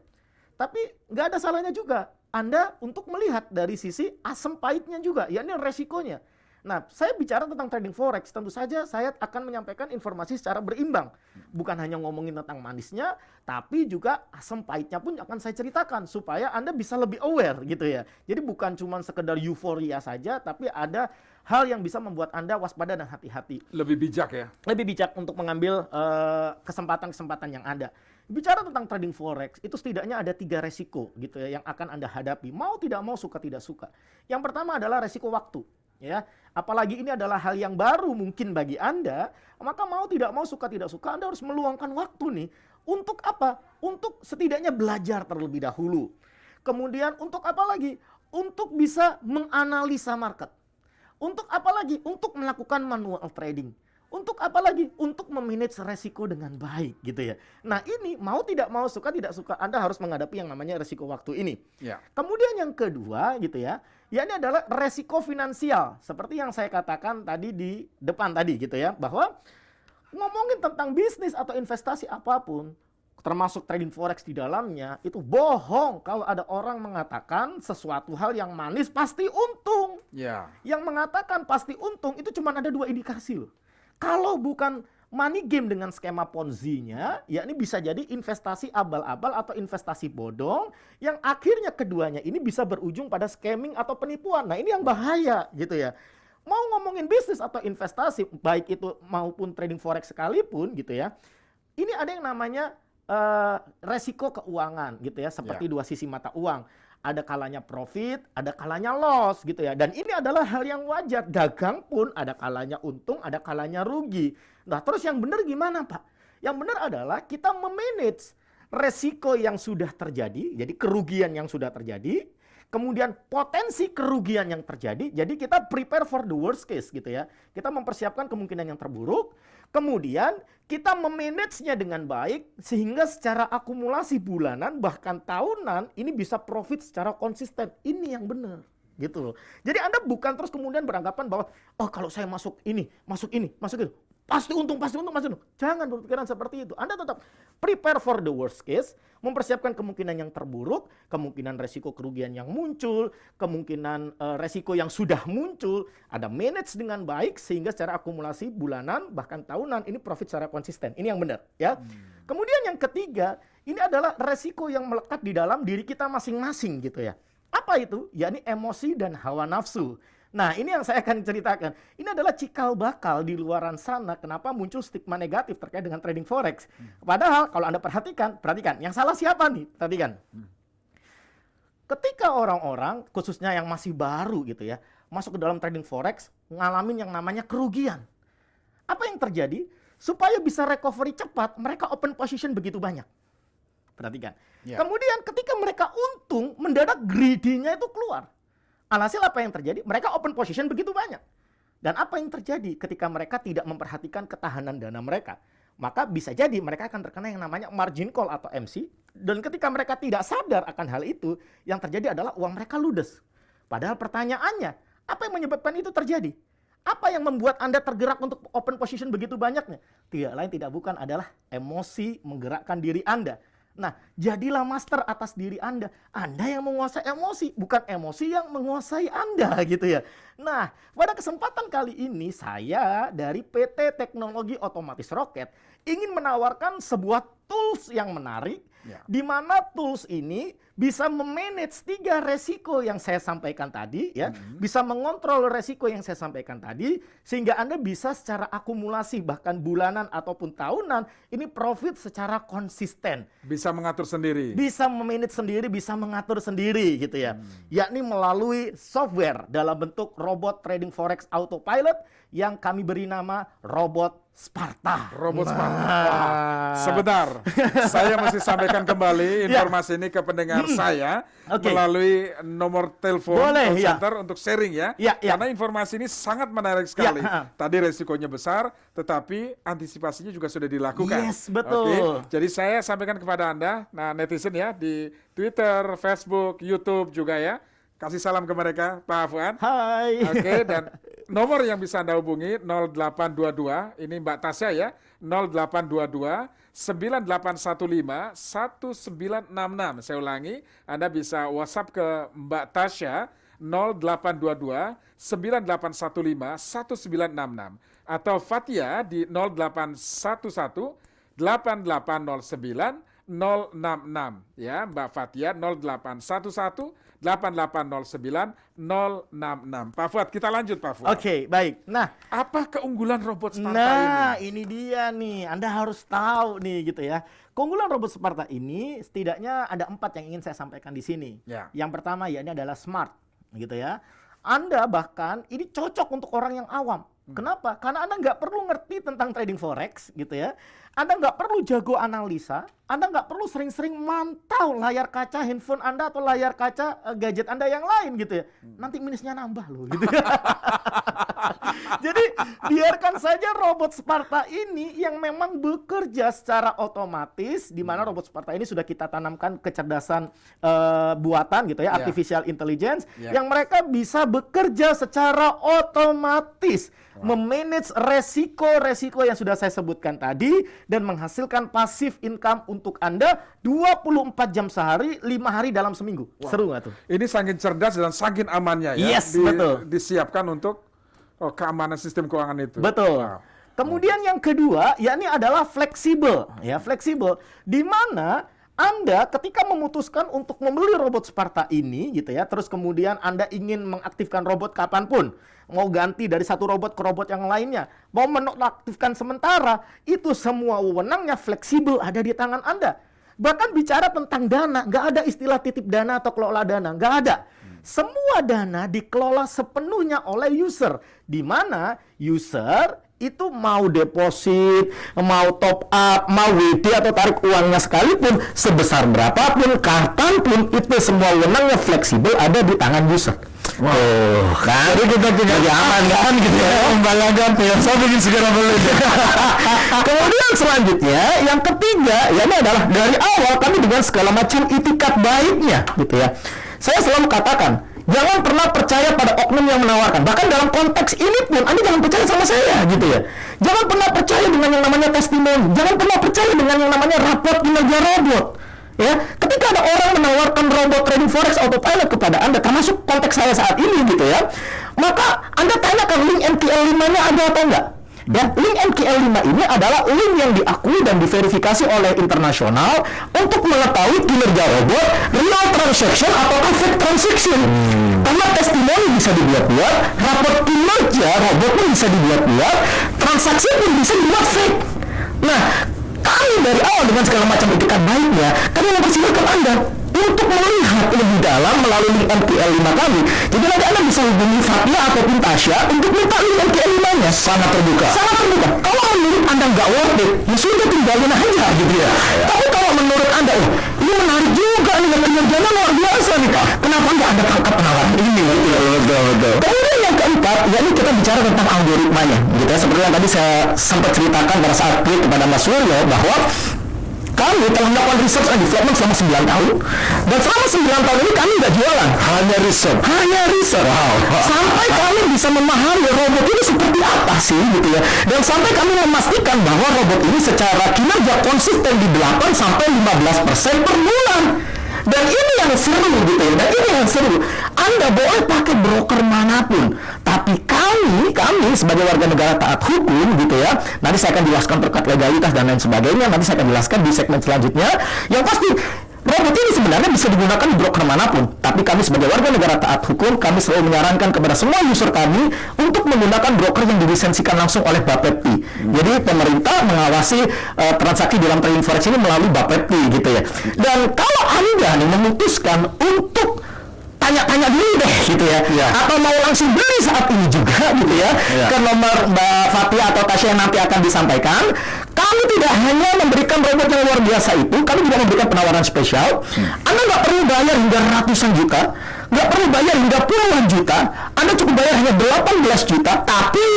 tapi nggak ada salahnya juga Anda untuk melihat dari sisi asam pahitnya juga, yakni resikonya. Nah, saya bicara tentang trading forex, tentu saja saya akan menyampaikan informasi secara berimbang. Bukan hanya ngomongin tentang manisnya, tapi juga asam pahitnya pun akan saya ceritakan supaya Anda bisa lebih aware gitu ya. Jadi bukan cuma sekedar euforia saja, tapi ada hal yang bisa membuat Anda waspada dan hati-hati. Lebih bijak ya. Lebih bijak untuk mengambil kesempatan-kesempatan yang ada. Bicara tentang trading forex, itu setidaknya ada 3 resiko gitu ya yang akan Anda hadapi. Mau tidak mau, suka tidak suka. Yang pertama adalah resiko waktu. Ya, apalagi ini adalah hal yang baru mungkin bagi Anda, maka mau tidak mau, suka tidak suka, Anda harus meluangkan waktu nih. Untuk apa? Untuk setidaknya belajar terlebih dahulu. Kemudian untuk apa lagi? Untuk bisa menganalisa market. Untuk apa lagi? Untuk melakukan manual trading. Untuk apa lagi? Untuk memanage resiko dengan baik gitu ya. Nah ini mau tidak mau, suka tidak suka, Anda harus menghadapi yang namanya resiko waktu ini. Ya. Kemudian yang kedua gitu ya, ini adalah resiko finansial. Seperti yang saya katakan tadi di depan tadi gitu ya, bahwa ngomongin tentang bisnis atau investasi apapun, termasuk trading forex di dalamnya, itu bohong kalau ada orang mengatakan sesuatu hal yang manis pasti untung. Ya. Yang mengatakan pasti untung itu cuma ada 2 indikasi loh. Kalau bukan money game dengan skema Ponzi-nya, ya ini bisa jadi investasi abal-abal atau investasi bodong yang akhirnya keduanya ini bisa berujung pada scamming atau penipuan. Nah, ini yang bahaya gitu ya. Mau ngomongin bisnis atau investasi, baik itu maupun trading forex sekalipun gitu ya. Ini ada yang namanya resiko keuangan gitu ya, seperti 2 sisi mata uang. Ada kalanya profit, ada kalanya loss gitu ya. Dan ini adalah hal yang wajar. Dagang pun ada kalanya untung, ada kalanya rugi. Nah, terus yang benar gimana, Pak? Yang benar adalah kita memanage resiko yang sudah terjadi, jadi kerugian yang sudah terjadi, kemudian potensi kerugian yang terjadi. Jadi kita prepare for the worst case gitu ya. Kita mempersiapkan kemungkinan yang terburuk. Kemudian kita memanage-nya dengan baik sehingga secara akumulasi bulanan bahkan tahunan ini bisa profit secara konsisten. Ini yang benar gitu loh. Jadi Anda bukan terus kemudian beranggapan bahwa oh kalau saya masuk ini, masuk itu, pasti untung, pasti untung, pasti untung. Jangan berpikiran seperti itu. Anda tetap prepare for the worst case, mempersiapkan kemungkinan yang terburuk, kemungkinan resiko kerugian yang muncul, kemungkinan resiko yang sudah muncul, ada manage dengan baik sehingga secara akumulasi bulanan bahkan tahunan ini profit secara konsisten. Ini yang benar, ya. Kemudian yang ketiga, ini adalah resiko yang melekat di dalam diri kita masing-masing gitu ya. Apa itu? Yakni emosi dan hawa nafsu. Nah, ini yang saya akan ceritakan. Ini adalah cikal bakal di luaran sana kenapa muncul stigma negatif terkait dengan trading forex. Padahal kalau Anda perhatikan, yang salah siapa nih? Perhatikan. Ketika orang-orang, khususnya yang masih baru gitu ya, masuk ke dalam trading forex, ngalamin yang namanya kerugian. Apa yang terjadi? Supaya bisa recovery cepat, mereka open position begitu banyak. Perhatikan. Ya. Kemudian ketika mereka untung, mendadak greedy-nya itu keluar. Alhasil apa yang terjadi? Mereka open position begitu banyak. Dan apa yang terjadi ketika mereka tidak memperhatikan ketahanan dana mereka? Maka bisa jadi mereka akan terkena yang namanya margin call atau MC. Dan ketika mereka tidak sadar akan hal itu, yang terjadi adalah uang mereka ludes. Padahal pertanyaannya, apa yang menyebabkan itu terjadi? Apa yang membuat Anda tergerak untuk open position begitu banyaknya? Tidak lain tidak bukan adalah emosi menggerakkan diri Anda. Nah, jadilah master atas diri Anda. Anda yang menguasai emosi, bukan emosi yang menguasai Anda gitu ya. Nah, pada kesempatan kali ini saya dari PT Teknologi Otomatis Roket ingin menawarkan sebuah tools yang menarik, di mana tools ini bisa memanage 3 resiko yang saya sampaikan tadi ya, bisa mengontrol resiko yang saya sampaikan tadi sehingga Anda bisa secara akumulasi bahkan bulanan ataupun tahunan ini profit secara konsisten. Bisa mengatur sendiri. Bisa memanage sendiri, bisa mengatur sendiri gitu ya. Yakni melalui software dalam bentuk robot trading forex autopilot yang kami beri nama Robot Sparta. Robot Sparta. Wah, sebentar, saya mesti sampaikan kembali informasi ini ke pendengar saya melalui nomor telepon call center untuk sharing ya. Karena informasi ini sangat menarik sekali. Tadi resikonya besar, tetapi antisipasinya juga sudah dilakukan. Yes, betul. Jadi saya sampaikan kepada Anda, nah netizen ya, di Twitter, Facebook, YouTube juga ya. Kasih salam ke mereka, Pak Fuad. Hai. Oke, dan nomor yang bisa Anda hubungi 0822, ini Mbak Tasya ya, 0822 9815 1966. Saya ulangi, Anda bisa WhatsApp ke Mbak Tasya 0822 9815 1966 atau Fatia di 0811 8809 066 ya, Mbak Fatia 0811 8809 066. Pak Fuad, kita lanjut Pak Fuad. Oke, baik. Nah, apa keunggulan robot Sparta ini dia nih. Anda harus tahu nih gitu ya. Keunggulan robot Sparta ini setidaknya ada 4 yang ingin saya sampaikan di sini. Ya. Yang pertama ya ini adalah smart gitu ya. Anda bahkan ini cocok untuk orang yang awam. Kenapa? Karena Anda nggak perlu ngerti tentang trading forex gitu ya. Anda nggak perlu jago analisa. Anda nggak perlu sering-sering mantau layar kaca handphone Anda atau layar kaca gadget Anda yang lain gitu ya. Nanti minusnya nambah loh gitu ya. Jadi biarkan saja robot Sparta ini yang memang bekerja secara otomatis, di mana robot Sparta ini sudah kita tanamkan kecerdasan buatan gitu ya, artificial intelligence, yang mereka bisa bekerja secara otomatis, memanage resiko-resiko yang sudah saya sebutkan tadi dan menghasilkan passive income untuk Anda 24 jam sehari, 5 hari dalam seminggu. Seru nggak tuh? Ini saking cerdas dan saking amannya ya. Yes, betul. Disiapkan untuk keamanan sistem keuangan itu. Betul. Wow. Kemudian yang kedua, yakni adalah fleksibel, ya fleksibel, di mana Anda ketika memutuskan untuk membeli robot Sparta ini, gitu ya, terus kemudian Anda ingin mengaktifkan robot kapanpun, mau ganti dari satu robot ke robot yang lainnya, mau menonaktifkan sementara, itu semua wewenangnya fleksibel ada di tangan Anda. Bahkan bicara tentang dana, nggak ada istilah titip dana atau kelola dana, nggak ada. Semua dana dikelola sepenuhnya oleh user, di mana user itu mau deposit, mau top up, mau WD atau tarik uangnya sekalipun, sebesar berapapun, kapanpun, itu semua wewenangnya fleksibel ada di tangan user. Wow. Kan? Jadi kita tidak aman kan gitu ya. Membayangkan saya bikin segera beli. Kemudian selanjutnya, yang ketiga, ya ini adalah dari awal kami dengan segala macam itikat baiknya, gitu ya. Saya selalu katakan, jangan pernah percaya pada oknum yang menawarkan. Bahkan dalam konteks ini pun, Anda jangan percaya sama saya, gitu ya. Jangan pernah percaya dengan yang namanya testimoni. Jangan pernah percaya dengan yang namanya raport kinerja robot. Ya, ketika ada orang menawarkan robot trading forex autopilot kepada Anda, termasuk konteks saya saat ini, gitu ya, maka Anda tanyakan link MQL5-nya ada atau enggak. Ya, link MQL5 ini adalah link yang diakui dan diverifikasi oleh internasional untuk mengetahui kinerja robot, real transaction atau fake transaction. Karena testimoni bisa dibuat-buat, raport kinerja robot pun bisa dibuat-buat, transaksi pun bisa dibuat fake. Nah, kami dari awal dengan segala macam etikat baiknya, kami mempersilahkan Anda untuk melihat lebih dalam melalui link MQL5 kami. Jadi nanti Anda bisa hubungi Fatia ataupun Tasya untuk minta link MQL5-nya. Sangat terbuka. Sangat terbuka. Kalau menurut Anda nggak worth it, ya sudah tinggalin aja gitu ya. Tapi kalau menurut Anda, ini menarik juga nih, kinerjanya luar biasa nih Pak. Kenapa nggak Anda tangkap penawaran ini? Betul. Kemudian yang keempat, ya ini kita bicara tentang algoritmanya. Gitu ya. Seperti yang tadi saya sempat ceritakan pada saat klik kepada Mas Suryo bahwa kami telah melakukan research and development selama 9 tahun. Dan selama 9 tahun ini kami nggak jualan. Hanya research. Wow. Sampai kami bisa memahami robot ini seperti apa sih gitu ya. Dan sampai kami memastikan bahwa robot ini secara kinerja konsisten di 8 sampai 15% per bulan. Dan ini yang seru gitu ya. Dan ini yang seru. Anda boleh pakai broker manapun, tapi kami sebagai warga negara taat hukum gitu ya. Nanti saya akan jelaskan terkait legalitas dan lain sebagainya. Nanti saya akan jelaskan di segmen selanjutnya. Yang pasti robot ini sebenarnya bisa digunakan di broker manapun, tapi kami sebagai warga negara taat hukum, kami selalu menyarankan kepada semua user kami untuk menggunakan broker yang dilisensikan langsung oleh Bapepti. Jadi pemerintah mengawasi transaksi dalam trading forex ini melalui Bapepti gitu ya. Dan kalau Anda nih memutuskan untuk tanya-tanya dulu deh gitu ya, atau mau langsung beli saat ini juga gitu ya, ke nomor Mbak Fatia atau Tasya yang nanti akan disampaikan. Kami tidak hanya memberikan robot yang luar biasa itu, kami juga memberikan penawaran spesial. Anda nggak perlu bayar hingga ratusan juta, nggak perlu bayar hingga puluhan juta, Anda cukup bayar hanya 18 juta, tapi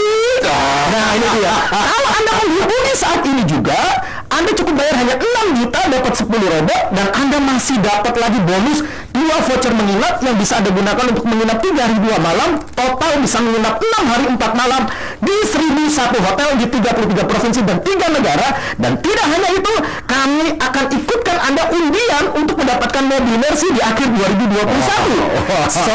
nah ini dia, kalau Anda menghubungi saat ini juga, Anda cukup bayar hanya 6 juta dapat 10 robot, dan Anda masih dapat lagi bonus 2 voucher menginap yang bisa Anda gunakan untuk menginap 3 hari 2 malam, total bisa menginap 6 hari 4 malam di 1001 hotel di 33 provinsi dan 3 negara. Dan tidak hanya itu, kami akan ikutkan Anda undian untuk mendapatkan mobil Mercy di akhir 2021. So,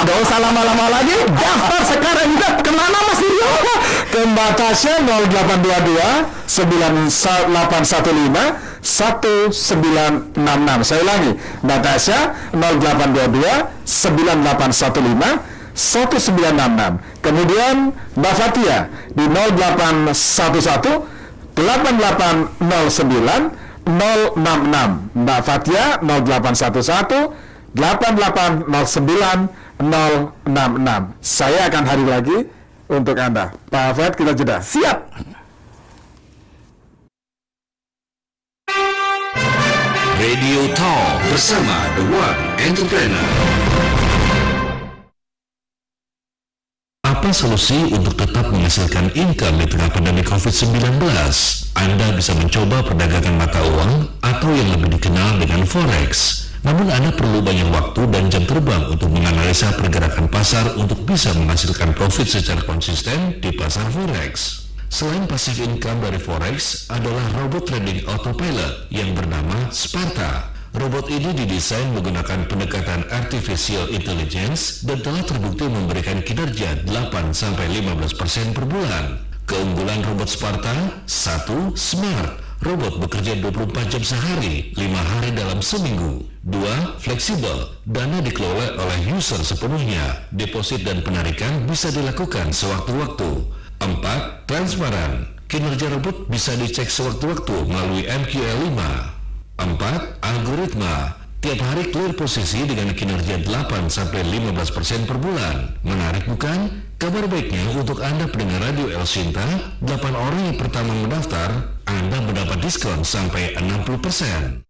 gak usah lama-lama lagi, daftar sekarang juga. Kemana Mas Rio? Ke Mbak Tasya 0822 9815 1966. Saya ulangi, Mbak Tasya 0822 9815 1966. Kemudian Mbak Fatia di 0811 8809 066. Mbak Fatia 0811 8809 066. Saya akan hadir lagi untuk Anda. Pak Fred, kita jeda. Siap. Radio Talk bersama The One Entrepreneur. Apa solusi untuk tetap menghasilkan income di tengah pandemi COVID-19? Anda bisa mencoba perdagangan mata uang atau yang lebih dikenal dengan Forex. Namun Anda perlu banyak waktu dan jam terbang untuk menganalisa pergerakan pasar untuk bisa menghasilkan profit secara konsisten di pasar Forex. Selain passive income dari Forex adalah robot trading autopilot yang bernama Sparta. Robot ini didesain menggunakan pendekatan artificial intelligence dan telah terbukti memberikan kinerja 8-15% per bulan. Keunggulan robot Sparta: 1. Smart. Robot bekerja 24 jam sehari, 5 hari dalam seminggu. 2. Fleksibel. Dana dikelola oleh user sepenuhnya. Deposit dan penarikan bisa dilakukan sewaktu-waktu. 4. Transparan. Kinerja robot bisa dicek sewaktu-waktu melalui MQL5. 4. Algoritma. Tiap hari clear posisi dengan kinerja 8-15% per bulan. Menarik bukan? Kabar baiknya untuk Anda pendengar Radio El Sinta, 8 orang yang pertama mendaftar, Anda mendapat diskon sampai 60%.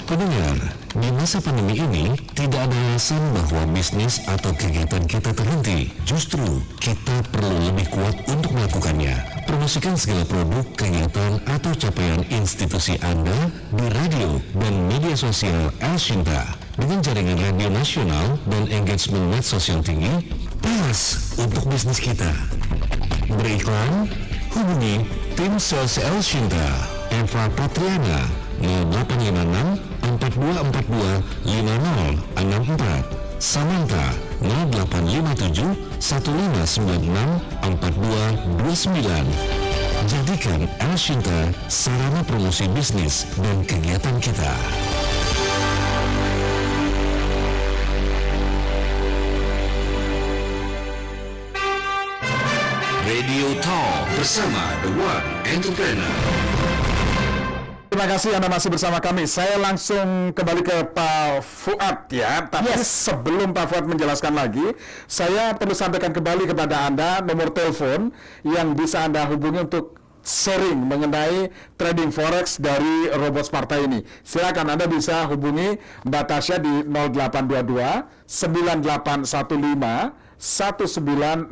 Pendengar, di masa pandemi ini tidak ada alasan bahwa bisnis atau kegiatan kita terhenti. Justru kita perlu lebih kuat untuk melakukannya. Promosikan segala produk, kegiatan, atau capaian institusi Anda di radio dan media sosial El Sinta. Dengan jaringan radio nasional dan engagement medsos yang tinggi, pas untuk bisnis kita. Beriklan, hubungi tim sales El Sinta, Eva Patriana, 0856 4242 5064, Samantha 0857 1596 4229. Jadikan El Sinta sarana promosi bisnis dan kegiatan kita. Radio Talk bersama The One Entrepreneur. Terima kasih Anda masih bersama kami. Saya langsung kembali ke Pak Fuad ya. Tapi sebelum Pak Fuad menjelaskan lagi, saya perlu sampaikan kembali kepada Anda nomor telepon yang bisa Anda hubungi untuk sharing mengenai trading forex dari robot Sparta ini. Silakan Anda bisa hubungi Mbak Tasya di 0822 9815 1966.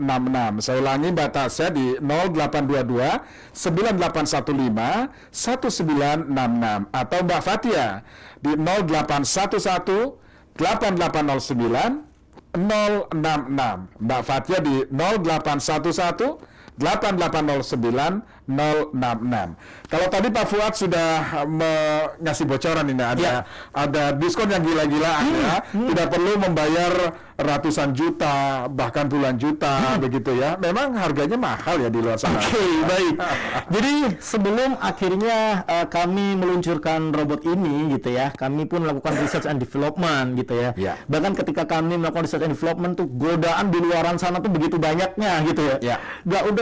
Saya ulangi, Mbak Tasya di 0822 9815 1966 atau Mbak Fatia di 0811 8809 066. Mbak Fatia di 0811 8809 066. Kalau tadi Pak Fuad sudah ngasih bocoran ini ada diskon yang gila-gila, tidak perlu membayar ratusan juta bahkan puluhan juta begitu ya. Memang harganya mahal ya di luar sana. Oke, baik. Jadi sebelum akhirnya kami meluncurkan robot ini gitu ya, kami pun melakukan research and development gitu ya. Bahkan ketika kami melakukan research and development tuh godaan di luaran sana tuh begitu banyaknya gitu ya.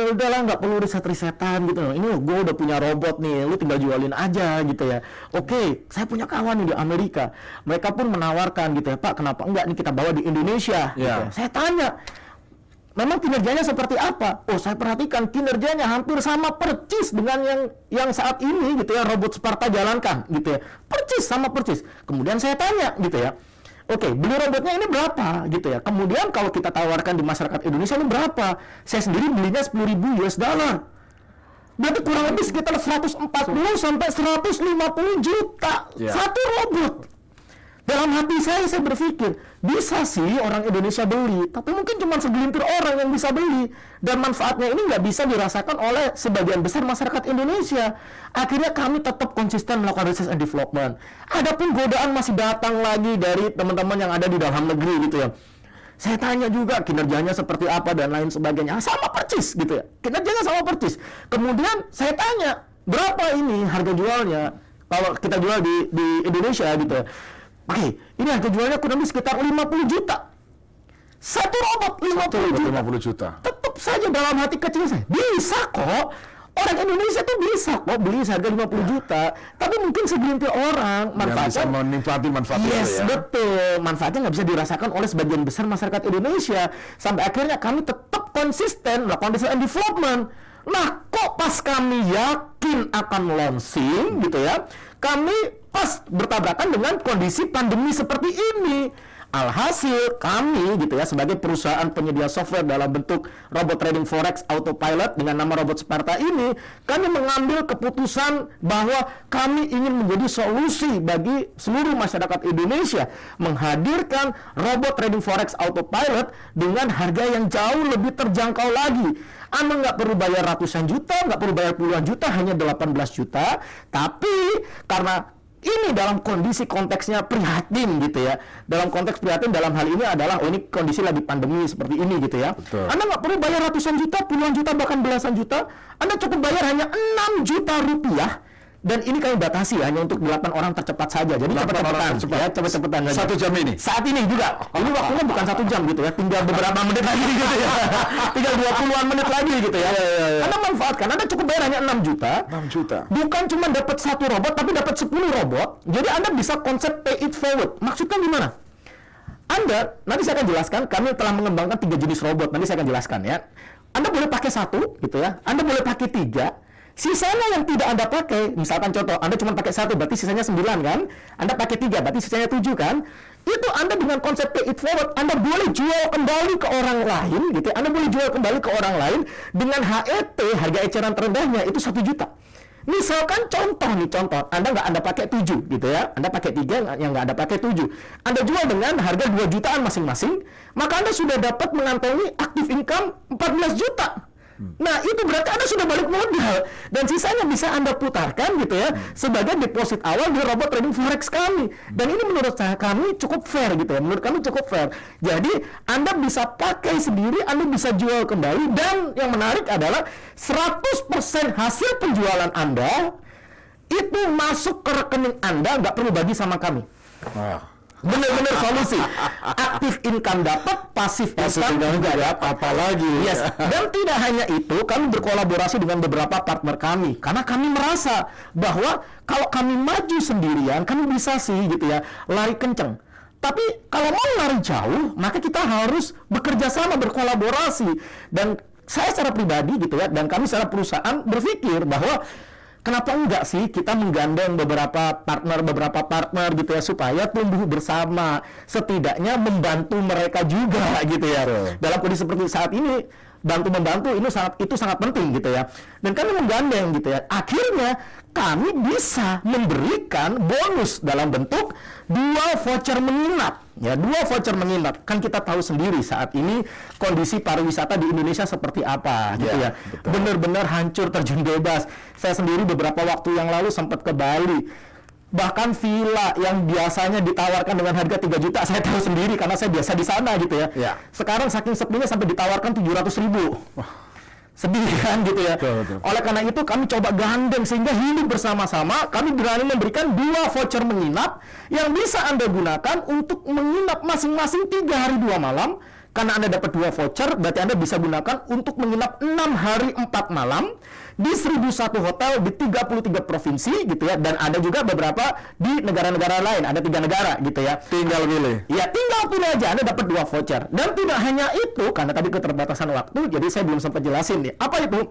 Udahlah nggak perlu riset-risetan gitu. Ini gue udah punya robot nih, lu tinggal jualin aja gitu ya. Oke, saya punya kawan nih di Amerika. Mereka pun menawarkan gitu ya, Pak, kenapa enggak nih kita bawa di Indonesia? Gitu ya. Saya tanya, memang kinerjanya seperti apa? Oh, saya perhatikan kinerjanya hampir sama percis dengan yang saat ini gitu ya, robot Sparta jalankan gitu ya. Percis sama percis. Kemudian saya tanya gitu ya, oke, beli robotnya ini berapa gitu ya. Kemudian kalau kita tawarkan di masyarakat Indonesia ini berapa? Saya sendiri belinya 10.000 US dollar. Berarti kurang lebih sekitar 140 sampai 150 juta satu robot. Dalam hati saya berpikir, bisa sih orang Indonesia beli, tapi mungkin cuma segelintir orang yang bisa beli. Dan manfaatnya ini nggak bisa dirasakan oleh sebagian besar masyarakat Indonesia. Akhirnya kami tetap konsisten melakukan research and development. Adapun godaan masih datang lagi dari teman-teman yang ada di dalam negeri gitu ya. Saya tanya juga kinerjanya seperti apa dan lain sebagainya. Sama percis gitu ya, kinerjanya sama percis. Kemudian saya tanya, berapa ini harga jualnya kalau kita jual di Indonesia gitu ya. Oke, ini harga jualnya kurang lebih sekitar 50 juta. Satu robot 50 juta. Tetap saja dalam hati kecil saya, bisa kok. Orang Indonesia tuh bisa kok beli seharga 50 juta. Tapi mungkin segelintir orang manfaatnya. Bisa menikmati manfaatnya. Yes, ya? Betul. Manfaatnya nggak bisa dirasakan oleh sebagian besar masyarakat Indonesia. Sampai akhirnya kami tetap konsisten melakukan research and development. Nah, kok pas kami yakin akan launching gitu ya, kami pas bertabrakan dengan kondisi pandemi seperti ini. Alhasil kami gitu ya sebagai perusahaan penyedia software dalam bentuk robot trading forex autopilot dengan nama robot Sparta ini, kami mengambil keputusan bahwa kami ingin menjadi solusi bagi seluruh masyarakat Indonesia, menghadirkan robot trading forex autopilot dengan harga yang jauh lebih terjangkau lagi. Anda nggak perlu bayar ratusan juta, nggak perlu bayar puluhan juta, hanya 18 juta. Tapi karena ini dalam kondisi konteksnya prihatin gitu ya. Dalam konteks prihatin dalam hal ini adalah ini kondisi lagi pandemi seperti ini gitu ya. Betul. Anda nggak perlu bayar ratusan juta, puluhan juta, bahkan belasan juta. Anda cukup bayar hanya 6 juta rupiah. Dan ini kami batasi hanya untuk 8 orang tercepat saja. Jadi cepat-cepatan ya, cepat-cepatan saja. 1 jam ini. Saat ini juga. Ini waktunya bukan 1 jam gitu ya. Tinggal beberapa menit lagi gitu ya. Tinggal 20-an menit lagi gitu ya. Anda manfaatkan. Anda cukup bayar hanya 6 juta. 6 juta. Bukan cuma dapat 1 robot tapi dapat 10 robot. Jadi Anda bisa konsep pay it forward. Maksudnya gimana? Anda, nanti saya akan jelaskan, kami telah mengembangkan 3 jenis robot. Nanti saya akan jelaskan ya. Anda boleh pakai 1 gitu ya. Anda boleh pakai 3. Sisanya yang tidak Anda pakai, misalkan contoh, Anda cuma pakai 1, berarti sisanya 9 kan? Anda pakai 3, berarti sisanya 7 kan? Itu Anda dengan konsep pay it forward, Anda boleh jual kembali ke orang lain, gitu ya. Anda boleh jual kembali ke orang lain dengan HET, harga eceran terendahnya, itu 1 juta. Misalkan contoh, Anda nggak Anda pakai 7 gitu ya, Anda pakai 3 yang nggak Anda pakai 7, Anda jual dengan harga 2 jutaan masing-masing, maka Anda sudah dapat mengantongi active income 14 juta. Nah, itu berarti Anda sudah balik modal dan sisanya bisa Anda putarkan gitu ya sebagai deposit awal di robot trading forex kami. Dan ini menurut saya kami cukup fair gitu ya. Menurut kami cukup fair. Jadi, Anda bisa pakai sendiri, Anda bisa jual kembali, dan yang menarik adalah 100% hasil penjualan Anda itu masuk ke rekening Anda, nggak perlu bagi sama kami. Bener-bener solusi. Aktif income dapat, pasif income juga dapat. Apalagi. Yes. Dan tidak hanya itu, kami berkolaborasi dengan beberapa partner kami. Karena kami merasa bahwa kalau kami maju sendirian, kami bisa sih gitu ya, lari kenceng. Tapi kalau mau lari jauh, maka kita harus bekerja sama, berkolaborasi. Dan saya secara pribadi gitu ya, dan kami secara perusahaan berpikir bahwa kenapa enggak sih kita menggandeng beberapa partner gitu ya supaya tumbuh bersama, setidaknya membantu mereka juga gitu ya. Dalam kondisi seperti saat ini, bantu-membantu itu sangat penting gitu ya. Dan kami menggandeng gitu ya. Akhirnya kami bisa memberikan bonus dalam bentuk 2 voucher menginap. Ya, 2 voucher menginap. Kan kita tahu sendiri saat ini kondisi pariwisata di Indonesia seperti apa gitu ya. Benar-benar hancur terjun bebas. Saya sendiri beberapa waktu yang lalu sempat ke Bali. Bahkan villa yang biasanya ditawarkan dengan harga 3 juta, saya tahu sendiri karena saya biasa di sana gitu ya. Sekarang saking sepinya sampai ditawarkan 700.000. Sedih kan gitu ya. Betul. Oleh karena itu kami coba gandeng sehingga hidup bersama-sama. Kami berani memberikan 2 voucher menginap yang bisa Anda gunakan untuk menginap masing-masing 3 hari 2 malam. Karena Anda dapat 2 voucher, berarti Anda bisa gunakan untuk menginap 6 hari 4 malam di 1001 hotel di 33 provinsi gitu ya. Dan ada juga beberapa di negara-negara lain, ada 3 negara gitu ya. Tinggal pilih. Ya, tinggal pilih aja, Anda dapat 2 voucher. Dan tidak hanya itu, karena tadi keterbatasan waktu, jadi saya belum sempat jelasin nih. Apa itu?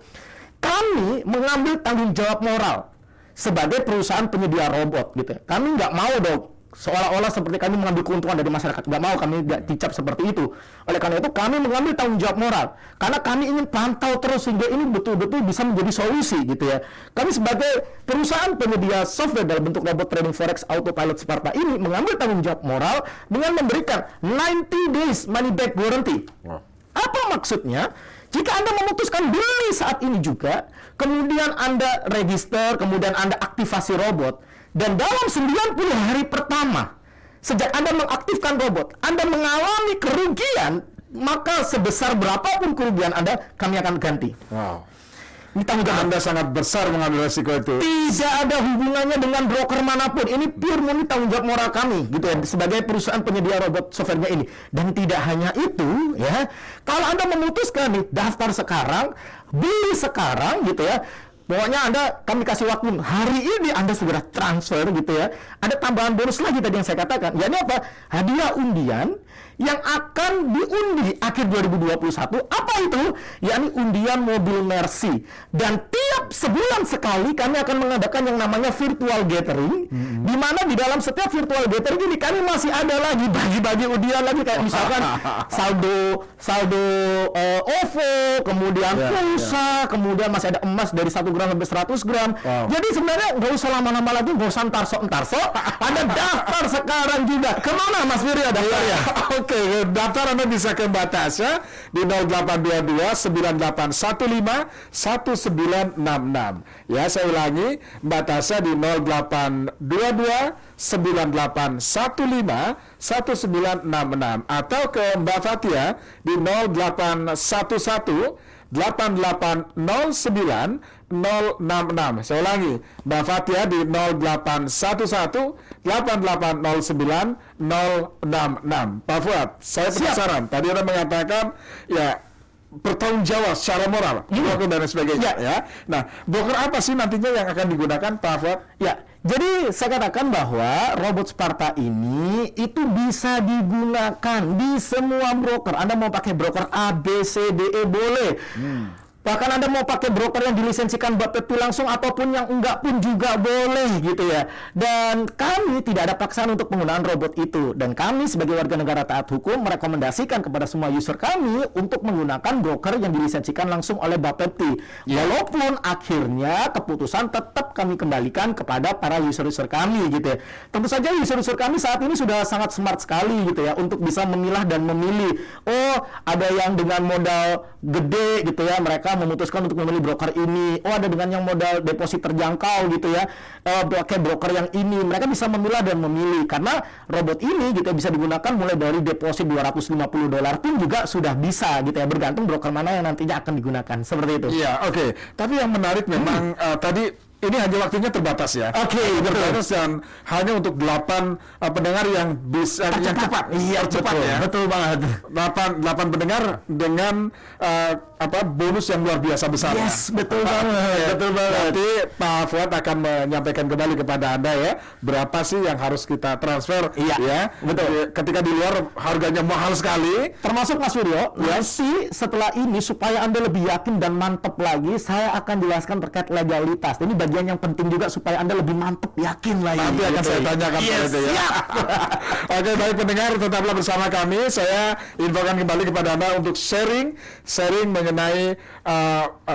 Kami mengambil tanggung jawab moral sebagai perusahaan penyedia robot gitu ya. Kami nggak mau dong seolah-olah seperti kami mengambil keuntungan dari masyarakat. Nggak mau kami nggak dicap seperti itu. Oleh karena itu kami mengambil tanggung jawab moral. Karena kami ingin pantau terus sehingga ini betul-betul bisa menjadi solusi gitu ya. Kami sebagai perusahaan penyedia software dalam bentuk robot trading forex Autopilot Sparta ini mengambil tanggung jawab moral dengan memberikan 90 days money back guarantee. Wow. Apa maksudnya? Jika Anda memutuskan beli saat ini juga, kemudian Anda register, kemudian Anda aktifasi robot, dan dalam 90 hari pertama, sejak Anda mengaktifkan robot, Anda mengalami kerugian, maka sebesar berapapun kerugian Anda, kami akan ganti. Wow. Ini tanggung jawab Anda sangat besar mengambil resiko itu. tidak ada hubungannya dengan broker manapun. Ini pure murni tanggung jawab moral kami, gitu ya, sebagai perusahaan penyedia robot softwarenya ini. Dan tidak hanya itu, ya, kalau Anda memutuskan nih daftar sekarang, beli sekarang, gitu ya. Pokoknya kami kasih waktu hari ini Anda segera transfer, gitu ya. Ada tambahan bonus lagi tadi yang saya katakan. Ya, ini apa? Hadiah undian yang akan diundi akhir 2021. Apa itu? Yakni undian mobil Mercy. Dan tiap sebulan sekali kami akan mengadakan yang namanya virtual gathering, di mana di dalam setiap virtual gathering ini kami masih ada lagi bagi-bagi undian lagi, kayak misalkan saldo OVO, kemudian pulsa, kemudian masih ada emas dari 1 gram sampai 100 gram. Jadi sebenarnya nggak usah lama-lama lagi, nggak usah entar-so. Anda daftar sekarang juga. Kemana Mas Wirya daftarnya? Oke, daftar Anda bisa ke Mbak Tasya di 0822 9815 1966. Ya, saya ulangi, Mbak Tasya di 0822 9815 1966 atau ke Mbak Fatia di 0811 8809 066. Saya ulangi, Mbak Fatia di 0811 8809 066. Pak Fuad, saya penasaran. Tadi Anda mengatakan ya bertanggung jawab secara moral, broker dan sebagainya. Ya. Nah, broker apa sih nantinya yang akan digunakan, Pak Fuad? Ya, jadi saya katakan bahwa robot Sparta ini itu bisa digunakan di semua broker. Anda mau pakai broker A, B, C, D, E boleh. Bahkan Anda mau pakai broker yang dilisensikan buat PP langsung ataupun yang enggak pun juga boleh gitu ya. Dan kami tidak ada paksaan untuk penggunaan robot itu. Dan kami sebagai warga negara taat hukum merekomendasikan kepada semua user kami untuk menggunakan broker yang dilisensikan langsung oleh Bapepti. Walaupun akhirnya keputusan tetap kami kembalikan kepada para user-user kami gitu ya. Tentu saja user-user kami saat ini sudah sangat smart sekali gitu ya untuk bisa memilah dan memilih. Oh, ada yang dengan modal gede gitu ya, mereka memutuskan untuk memilih broker ini. Oh, ada dengan yang modal deposit terjangkau gitu ya, pakai broker yang ini. Mereka bisa memilah dan memilih karena robot ini gitu bisa digunakan mulai dari deposit $250 pun juga sudah bisa gitu ya, bergantung broker mana yang nantinya akan digunakan. Seperti itu. Iya, oke. Tapi yang menarik memang tadi ini hanya waktunya terbatas ya. Oke, terbatas dan hanya untuk 8 pendengar yang bisa yang cepat. Iya, cepat betul, ya. betul banget. 8 pendengar dengan bonus yang luar biasa besar. Yes, betul banget. Betul banget. Nanti Pak Fuad akan menyampaikan kembali kepada Anda ya, berapa sih yang harus kita transfer. Iya, ya. betul. Ketika di luar harganya mahal sekali. Termasuk Mas Wiryo, nanti setelah ini supaya Anda lebih yakin dan mantap lagi, saya akan jelaskan terkait legalitas. Ini bagian yang penting juga supaya Anda lebih mantap, yakin lagi. Nanti akan saya tanyakan pada itu ya. Oke, baik pendengar, tetaplah bersama kami. Saya infokan kembali kepada Anda untuk sharing mengenai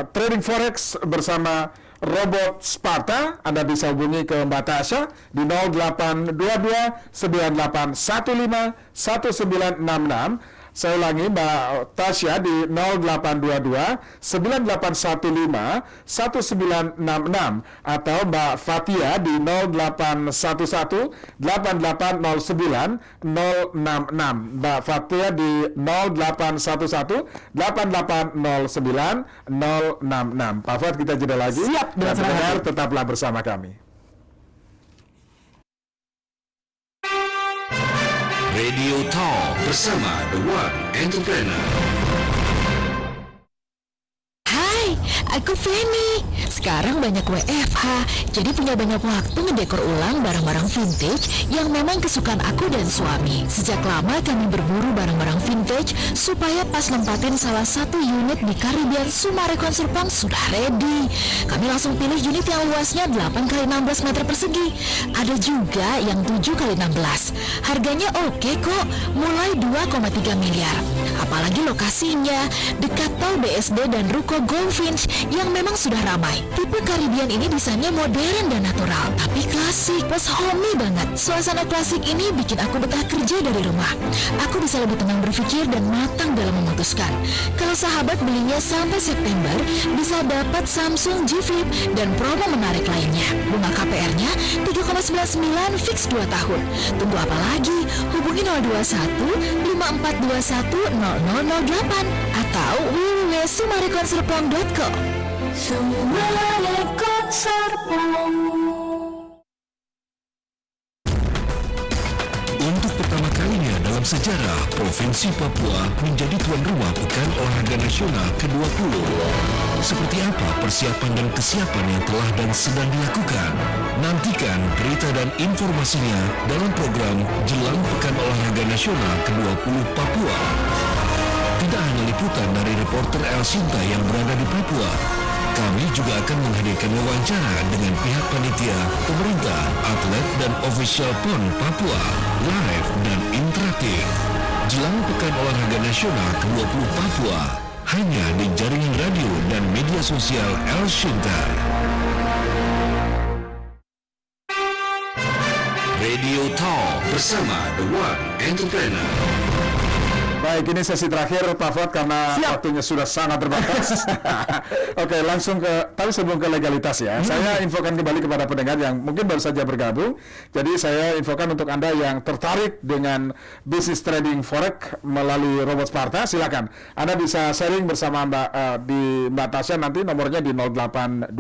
trading forex bersama robot Sparta. Anda bisa hubungi ke Mbak Tasya di 0822 9815 1966. Saya ulangi, Mbak Tasya di 0822 9815 1966 atau Mbak Fatia di 0811 8809 066. Mbak Fatia di 0811 8809 066. Pak Fuad, kita jeda lagi. Siap, dengan dan senang pendengar, hati. tetaplah bersama kami. Radio Talk bersama The One Entrepreneur. Hai, aku Feni. Sekarang banyak WFH, jadi punya banyak waktu ngedekor ulang barang-barang vintage yang memang kesukaan aku dan suami. Sejak lama kami berburu barang-barang vintage supaya pas nempatin salah satu unit di Caribbean Sumarekon Serpong sudah ready. Kami langsung pilih unit yang luasnya 8x16 meter persegi. Ada juga yang 7x16. Harganya oke kok, mulai 2,3 miliar. Apalagi lokasinya dekat tol BSD dan ruko Goldfinch yang memang sudah ramai. Tipe Caribbean ini desainnya modern dan natural, tapi klasik, plus homey banget. Suasana klasik ini bikin aku betah kerja dari rumah. Aku bisa lebih tenang berpikir dan matang dalam memutuskan. Kalau sahabat belinya sampai September, bisa dapat Samsung G Flip dan promo menarik lainnya. Bunga KPR-nya 3,99 fix 2 tahun. Tunggu apa lagi? Hubungi 021 5421 0008 atau www.sumarekonserpong.com. Sumarekon Serpong. Untuk pertama kalinya dalam sejarah, Provinsi Papua menjadi tuan rumah Pekan Olahraga Nasional ke-20. Seperti apa persiapan dan kesiapan yang telah dan sedang dilakukan? Nantikan berita dan informasinya dalam program Jelang Pekan Olahraga Nasional ke-20 Papua. Tidak hanya liputan dari reporter El Sinta yang berada di Papua, kami juga akan menghadirkan wawancara dengan pihak panitia, pemerintah, atlet, dan official PON Papua, live dan interaktif. Jelang Pekan Olahraga Nasional ke-20 Papua, hanya di jaringan radio dan media sosial El Sinta. Radio Talk bersama The One Entrepreneur. Baik, ini sesi terakhir Pak Fuad karena waktunya sudah sangat terbatas. Oke, langsung tapi sebelum ke legalitas ya, saya infokan kembali kepada pendengar yang mungkin baru saja bergabung. Jadi saya infokan untuk Anda yang tertarik dengan bisnis trading forex melalui robot Sparta, silakan. Anda bisa sharing bersama Mbak Tasya, nanti nomornya di 0822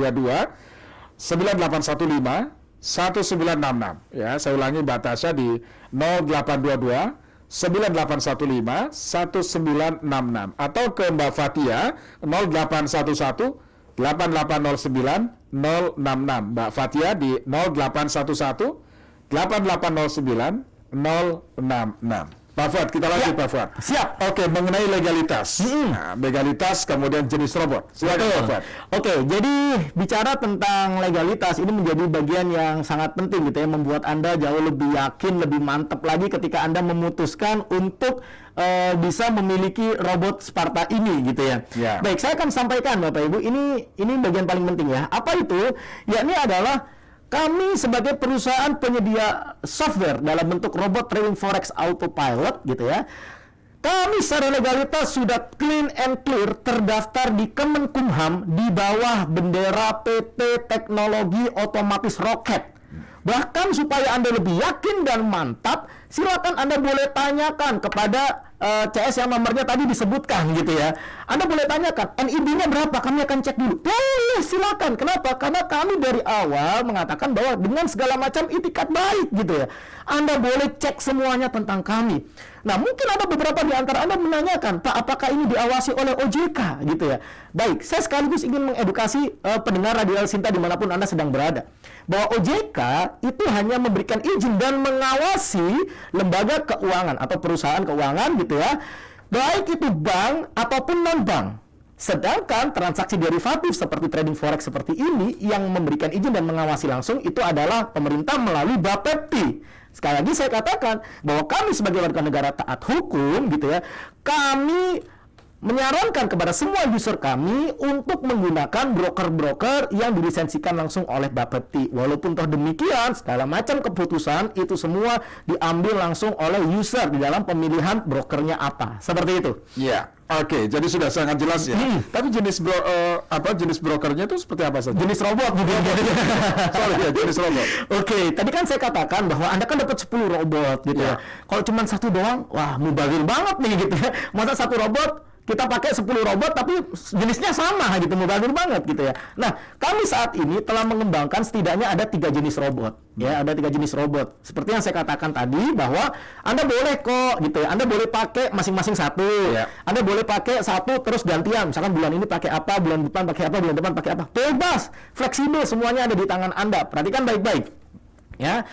9815 1966. Ya, saya ulangi Mbak Tasya di 0822 9815 1966 atau ke Mbak Fatia 0811 8809 066. Mbak Fatia di 0811 8809 066. Pak Fuad, kita lanjut Pak Fuad. Siap. Oke, mengenai legalitas. Nah, legalitas kemudian jenis robot. Silakan Pak Fuad. Oke, jadi bicara tentang legalitas ini menjadi bagian yang sangat penting gitu ya, membuat Anda jauh lebih yakin, lebih mantap lagi ketika Anda memutuskan untuk bisa memiliki robot Sparta ini gitu ya. Baik, saya akan sampaikan Bapak Ibu, ini bagian paling penting ya. Apa itu? Yakni adalah kami sebagai perusahaan penyedia software dalam bentuk robot trading forex autopilot gitu ya, kami secara legalitas sudah clean and clear terdaftar di Kemenkumham di bawah bendera PT Teknologi Otomatis Roket. Bahkan supaya Anda lebih yakin dan mantap, silakan Anda boleh tanyakan kepada CS yang nomornya tadi disebutkan gitu ya. Anda boleh tanyakan, NIB-nya berapa? Kami akan cek dulu. Boleh, silakan. Kenapa? Karena kami dari awal mengatakan bahwa dengan segala macam itikat baik gitu ya. Anda boleh cek semuanya tentang kami. Nah, mungkin ada beberapa di antara Anda menanyakan, Pak, apakah ini diawasi oleh OJK gitu ya. Baik, saya sekaligus ingin mengedukasi pendengar Radio El Sinta dimanapun Anda sedang berada, bahwa OJK itu hanya memberikan izin dan mengawasi lembaga keuangan atau perusahaan keuangan gitu ya, baik itu bank ataupun non-bank. Sedangkan transaksi derivatif seperti trading forex seperti ini yang memberikan izin dan mengawasi langsung itu adalah pemerintah melalui Bapepti. Sekali lagi saya katakan bahwa kami sebagai warga negara taat hukum gitu ya, kami menyarankan kepada semua user kami untuk menggunakan broker-broker yang dilisensikan langsung oleh Bapepti. Walaupun toh demikian, segala macam keputusan itu semua diambil langsung oleh user di dalam pemilihan brokernya apa. Seperti itu. Ya, oke. Jadi sudah sangat jelas ya. Tapi jenis jenis brokernya itu seperti apa saja? Jenis robot mungkin. Sorry ya, jenis robot. Oke, tadi kan saya katakan bahwa Anda kan dapat 10 robot gitu ya. Kalau cuma satu doang, wah mubazir banget nih gitu ya. Masa satu robot kita pakai 10 robot tapi jenisnya sama gitu, mubazir banget gitu ya. Nah, kami saat ini telah mengembangkan setidaknya ada 3 jenis robot. Ya, ada 3 jenis robot. Seperti yang saya katakan tadi bahwa Anda boleh kok gitu ya. Anda boleh pakai masing-masing satu. Ya. Anda boleh pakai satu terus gantian. Misalkan bulan ini pakai apa, bulan depan pakai apa, bulan depan pakai apa. Bebas, fleksibel, semuanya ada di tangan Anda. Perhatikan baik-baik. Ya.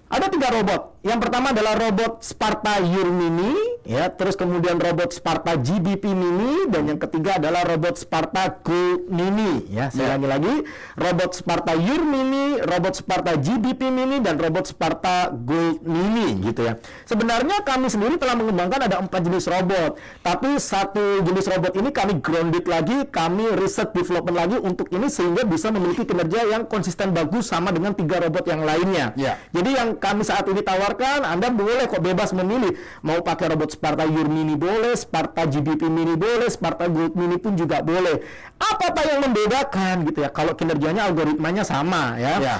Ada 3 robot. Yang pertama adalah robot Sparta Your Mini, ya, terus kemudian robot Sparta GBP Mini, dan yang ketiga adalah robot Sparta Gold Mini, ya. Saya lagi, robot Sparta Your Mini, robot Sparta GBP Mini, dan robot Sparta Gold Mini, gitu ya. Sebenarnya kami sendiri telah mengembangkan ada 4 jenis robot, tapi satu jenis robot ini kami grounded lagi, kami riset development lagi untuk ini sehingga bisa memiliki kinerja yang konsisten bagus sama dengan 3 robot yang lainnya. Ya. Jadi yang kami saat ini tawarkan, Anda boleh kok bebas memilih. Mau pakai robot Sparta Your Mini boleh, Sparta GBP Mini boleh, Sparta Gold Mini pun juga boleh. Apa yang membedakan gitu ya? Kalau kinerjanya algoritmanya sama ya. Ya.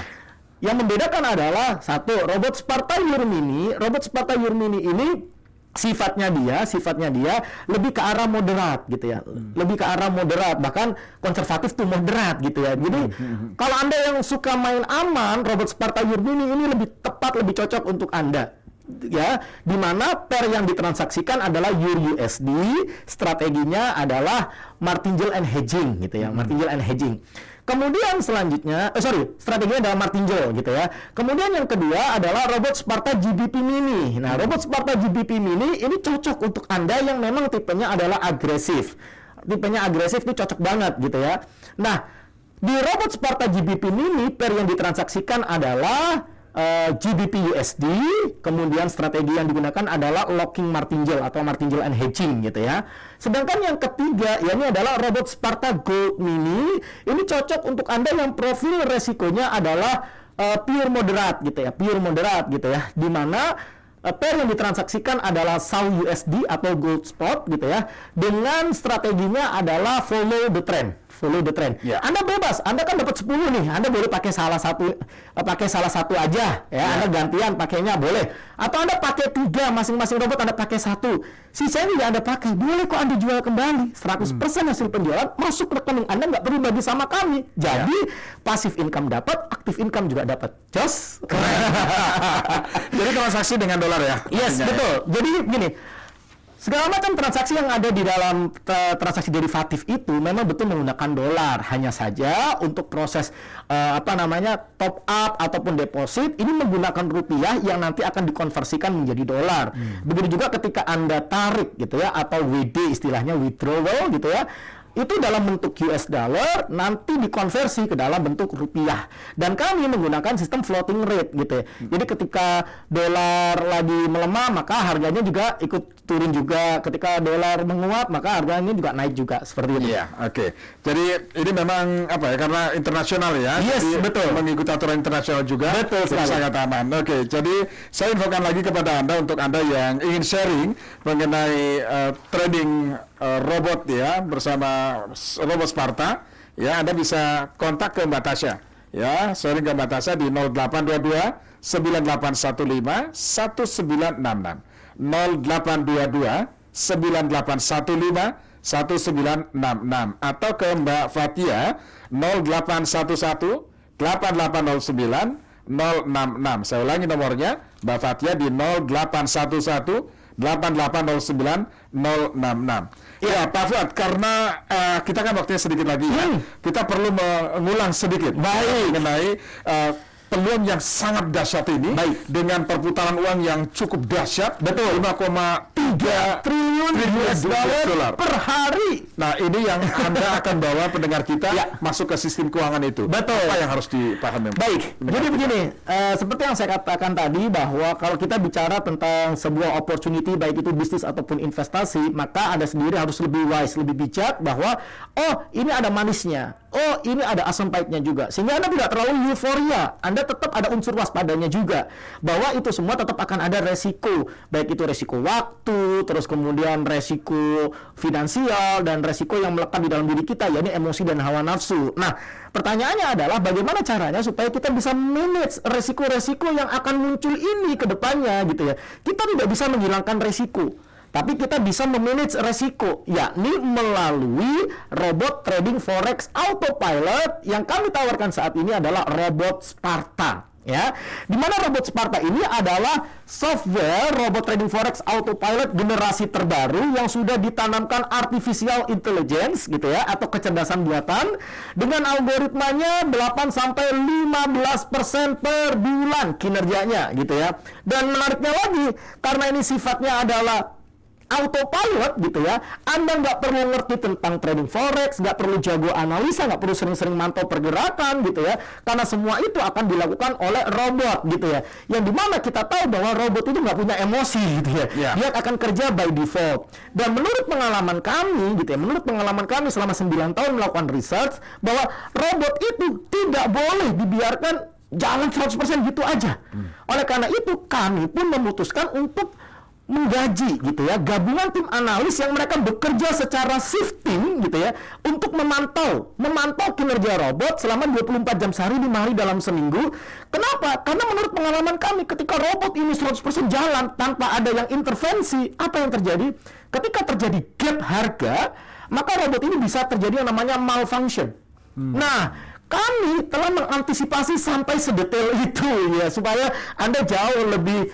Yang membedakan adalah satu, robot Sparta Your Mini. Robot Sparta Your Mini ini sifatnya dia lebih ke arah moderat gitu ya, lebih ke arah moderat, bahkan konservatif tuh moderat gitu ya. Jadi kalau Anda yang suka main aman, robot Sparta Your Mini ini lebih tepat, lebih cocok untuk Anda ya, di mana pair yang ditransaksikan adalah USD, strateginya adalah martingale and hedging gitu ya, martingale and hedging. Kemudian selanjutnya, strateginya adalah martingale gitu ya. Kemudian yang kedua adalah robot Sparta GBP Mini. Nah, robot Sparta GBP Mini ini cocok untuk Anda yang memang tipenya adalah agresif. Tipenya agresif itu cocok banget gitu ya. Nah, di robot Sparta GBP Mini, pair yang ditransaksikan adalah GBP USD, kemudian strategi yang digunakan adalah locking martingale atau martingale and hedging gitu ya. Sedangkan yang ketiga, ini adalah robot Sparta Gold Mini. Ini cocok untuk Anda yang profil resikonya adalah pure moderat gitu ya, pure moderat gitu ya, di mana pair yang ditransaksikan adalah SAU USD atau Gold Spot gitu ya, dengan strateginya adalah follow the trend. Follow the trend. Ya. Anda bebas, Anda kan dapat 10 nih, Anda boleh pakai salah satu aja ya, Anda gantian pakainya boleh. Atau Anda pakai 3, masing-masing robot Anda pakai 1. Sisanya juga Anda pakai, boleh kok Anda jual kembali. 100% hasil penjualan masuk rekening Anda, nggak perlu bagi sama kami. Jadi passive income dapat, active income juga dapat. Jos. Jadi transaksi dengan dolar ya? Yes, artinya, betul. Jadi gini, segala macam transaksi yang ada di dalam transaksi derivatif itu memang betul menggunakan dolar. Hanya saja untuk proses top up ataupun deposit ini menggunakan rupiah yang nanti akan dikonversikan menjadi dolar. Begitu juga ketika Anda tarik gitu ya, atau WD istilahnya withdrawal gitu ya, itu dalam bentuk US dollar nanti dikonversi ke dalam bentuk rupiah, dan kami menggunakan sistem floating rate gitu ya. Jadi ketika dolar lagi melemah maka harganya juga ikut turun juga, ketika dolar menguat maka harganya juga naik juga, seperti itu. Iya, oke. Jadi ini memang karena internasional ya. Yes, jadi betul. Mengikuti aturan internasional juga. Betul jadi sekali. sangat aman. Oke, jadi saya infokan lagi kepada Anda, untuk Anda yang ingin sharing mengenai trading robot ya, bersama robot Sparta ya, Anda bisa kontak ke Mbak Tasya ya, sharing ke Mbak Tasya di 0822 9815 1966 0822 9815 1966, atau ke Mbak Fatia 0811 8809 066. Saya ulangi nomornya, Mbak Fatia di 0811 8809 066. Ya, Pak Fuad, karena kita kan waktunya sedikit lagi ya, kita perlu mengulang sedikit mengenai peluang yang sangat dahsyat ini. Dengan perputaran uang yang cukup dahsyat, betul, 5,3 triliun US dollar per hari. Nah, ini yang Anda akan bawa pendengar kita masuk ke sistem keuangan itu. Betul. Apa yang harus dipahami? Baik, jadi begini, seperti yang saya katakan tadi, bahwa kalau kita bicara tentang sebuah opportunity, baik itu bisnis ataupun investasi, maka Anda sendiri harus lebih wise, lebih bijak, bahwa ini ada manisnya, ini ada asam pahitnya juga, sehingga Anda tidak terlalu euforia. Anda tetap ada unsur waspadanya juga, bahwa itu semua tetap akan ada resiko, baik itu resiko waktu, terus kemudian resiko finansial, dan resiko yang melekat di dalam diri kita, yakni emosi dan hawa nafsu. Nah, pertanyaannya adalah bagaimana caranya supaya kita bisa manage resiko-resiko yang akan muncul ini ke depannya gitu ya. Kita tidak bisa menghilangkan resiko, tapi kita bisa memanage resiko, yakni melalui robot trading forex autopilot yang kami tawarkan saat ini adalah robot Sparta. Ya, di mana robot Sparta ini adalah software robot trading forex autopilot generasi terbaru yang sudah ditanamkan artificial intelligence gitu ya, atau kecerdasan buatan dengan algoritmanya 8 sampai 15% per bulan kinerjanya gitu ya. Dan menariknya lagi, karena ini sifatnya adalah autopilot gitu ya, Anda nggak perlu ngerti tentang trading forex, nggak perlu jago analisa, nggak perlu sering-sering mantau pergerakan gitu ya, karena semua itu akan dilakukan oleh robot gitu ya, yang dimana kita tahu bahwa robot itu nggak punya emosi gitu ya, dia akan kerja by default. Dan menurut pengalaman kami gitu ya, menurut pengalaman kami selama 9 tahun melakukan research, bahwa robot itu tidak boleh dibiarkan jalan 100% gitu aja. Oleh karena itu kami pun memutuskan untuk menggaji gitu ya gabungan tim analis yang mereka bekerja secara shifting gitu ya untuk memantau kinerja robot selama 24 jam sehari 5 hari dalam seminggu. Kenapa? Karena menurut pengalaman kami, ketika robot ini 100% jalan tanpa ada yang intervensi, apa yang terjadi? Ketika terjadi gap harga, maka robot ini bisa terjadi yang namanya malfunction. Nah, kami telah mengantisipasi sampai sedetail itu ya, supaya Anda jauh lebih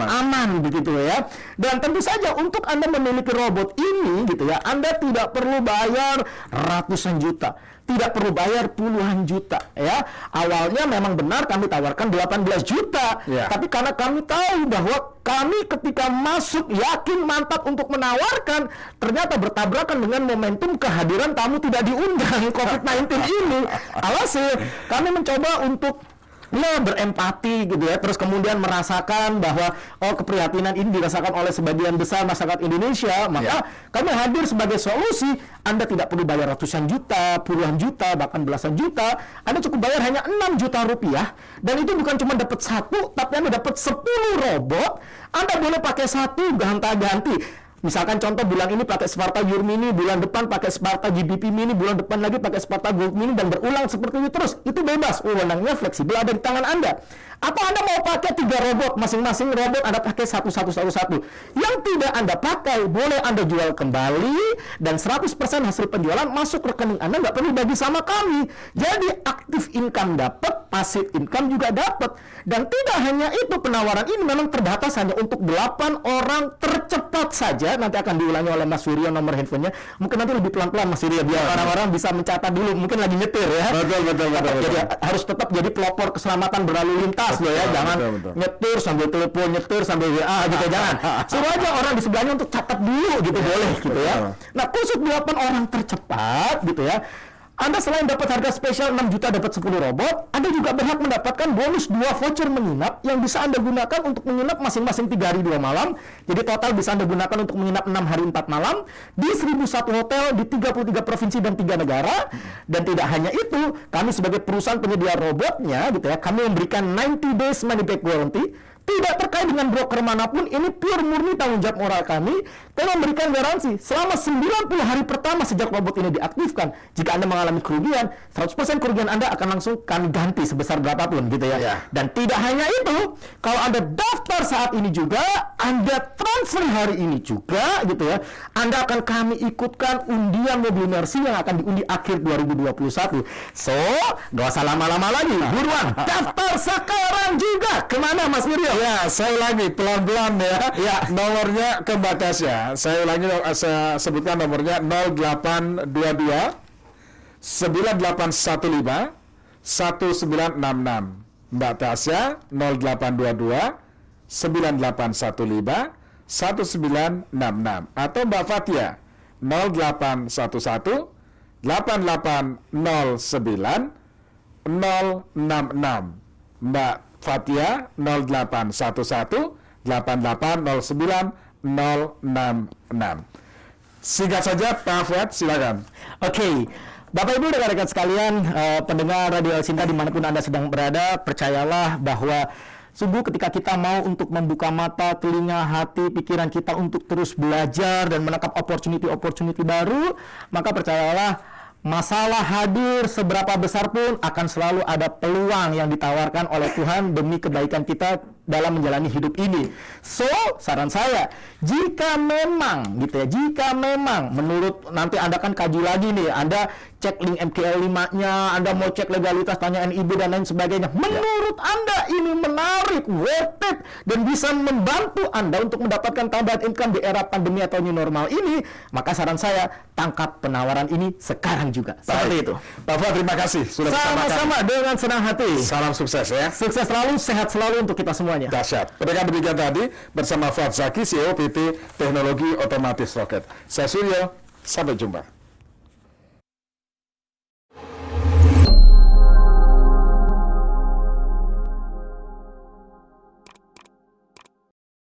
aman begitu ya. Dan tentu saja untuk Anda memiliki robot ini gitu ya, Anda tidak perlu bayar ratusan juta, tidak perlu bayar puluhan juta ya. Awalnya memang benar kami tawarkan 18 juta, tapi karena kami tahu bahwa kami ketika masuk yakin mantap untuk menawarkan, ternyata bertabrakan dengan momentum kehadiran tamu tidak diundang COVID-19 ini. Alhasil kami mencoba untuk berempati gitu ya, terus kemudian merasakan bahwa keprihatinan ini dirasakan oleh sebagian besar masyarakat Indonesia, maka kami hadir sebagai solusi. Anda tidak perlu bayar ratusan juta, puluhan juta, bahkan belasan juta. Anda cukup bayar hanya 6 juta rupiah, dan itu bukan cuma dapat satu, tapi Anda dapat 10 robot. Anda boleh pakai satu, gonta-ganti. Misalkan contoh bulan ini pakai Sparta Your Mini, bulan depan pakai Sparta GBP Mini, bulan depan lagi pakai Sparta Gold Mini, dan berulang seperti itu terus. Itu bebas, wewenangnya fleksibel, ada di tangan Anda. Atau Anda mau pakai 3 robot, masing-masing robot Anda pakai satu. Yang tidak Anda pakai, boleh Anda jual kembali, dan 100% hasil penjualan masuk rekening Anda, nggak perlu bagi sama kami. Jadi aktif income dapat, passive income juga dapat. Dan tidak hanya itu, penawaran ini memang terbatas hanya untuk 8 orang tercepat saja. Nanti akan diulangi oleh Mas Wiryo nomor handphonenya. Mungkin nanti lebih pelan-pelan Mas Wiryo, biar orang-orang bisa mencatat dulu. Mungkin lagi nyetir ya. Betul. Jadi harus tetap jadi pelopor keselamatan berlalu lintas loh ya. Jangan nyetir sambil telepon, nyetir sambil WA gitu, jangan. Suruh aja orang di sebelahnya untuk catat dulu gitu, boleh gitu ya. Nah, khusus 8 orang tercepat gitu ya, Anda selain dapat harga spesial 6 juta dapat 10 robot, Anda juga berhak mendapatkan bonus 2 voucher menginap yang bisa Anda gunakan untuk menginap masing-masing 3 hari 2 malam. Jadi total bisa Anda gunakan untuk menginap 6 hari 4 malam di 1001 hotel di 33 provinsi dan 3 negara. Dan tidak hanya itu, kami sebagai perusahaan penyedia robotnya gitu ya, kami memberikan 90 days money back guarantee. Tidak terkait dengan broker manapun, ini pure murni tanggung jawab moral kami. Kami memberikan garansi selama 90 hari pertama sejak robot ini diaktifkan. Jika Anda mengalami kerugian, 100% kerugian Anda akan langsung kami ganti sebesar berapapun gitu ya. Dan tidak hanya itu, kalau Anda daftar saat ini juga, Anda transfer hari ini juga gitu ya, Anda akan kami ikutkan undian mobil Mercy yang akan diundi akhir 2021. So, gak usah lama-lama lagi, buruan daftar sekarang juga. Kemana Mas Wiryo? Ya, saya ulangi pelan-pelan ya. Nomornya ke batas ya. Saya ulangi, saya sebutkan nomornya 0822 9815 1966. Mbak Tasya 0822 9815 1966, atau Mbak Fatia 0811 8809 066. Mbak Fatia 0811 8809 066. Singkat saja Pak Fuad, silakan. Oke. Bapak Ibu rekan-rekan sekalian, pendengar Radio Sinta dimanapun Anda sedang berada, percayalah bahwa sungguh ketika kita mau untuk membuka mata, telinga, hati, pikiran kita untuk terus belajar dan menangkap opportunity baru, maka percayalah Masalah hadir seberapa besar pun akan selalu ada peluang yang ditawarkan oleh Tuhan demi kebaikan kita dalam menjalani hidup ini. So, saran saya, jika memang menurut, nanti Anda kan kaji lagi nih, Anda cek link MKL 5-nya, Anda mau cek legalitas, tanya NIB dan lain sebagainya. Menurut Anda ini menarik, worth it, dan bisa membantu Anda untuk mendapatkan tambahan income di era pandemi atau new normal ini, maka saran saya, tangkap penawaran ini sekarang juga. Seperti itu. Pak Fuad, terima kasih sudah bersama kami. Sama-sama, dengan senang hati. Salam sukses ya. Sukses selalu, sehat selalu untuk kita semuanya. Dahsyat. Pendengar, demikian tadi bersama Fuad Zaki, CEO PT Teknologi Otomatis Roket. Saya Suryo, sampai jumpa.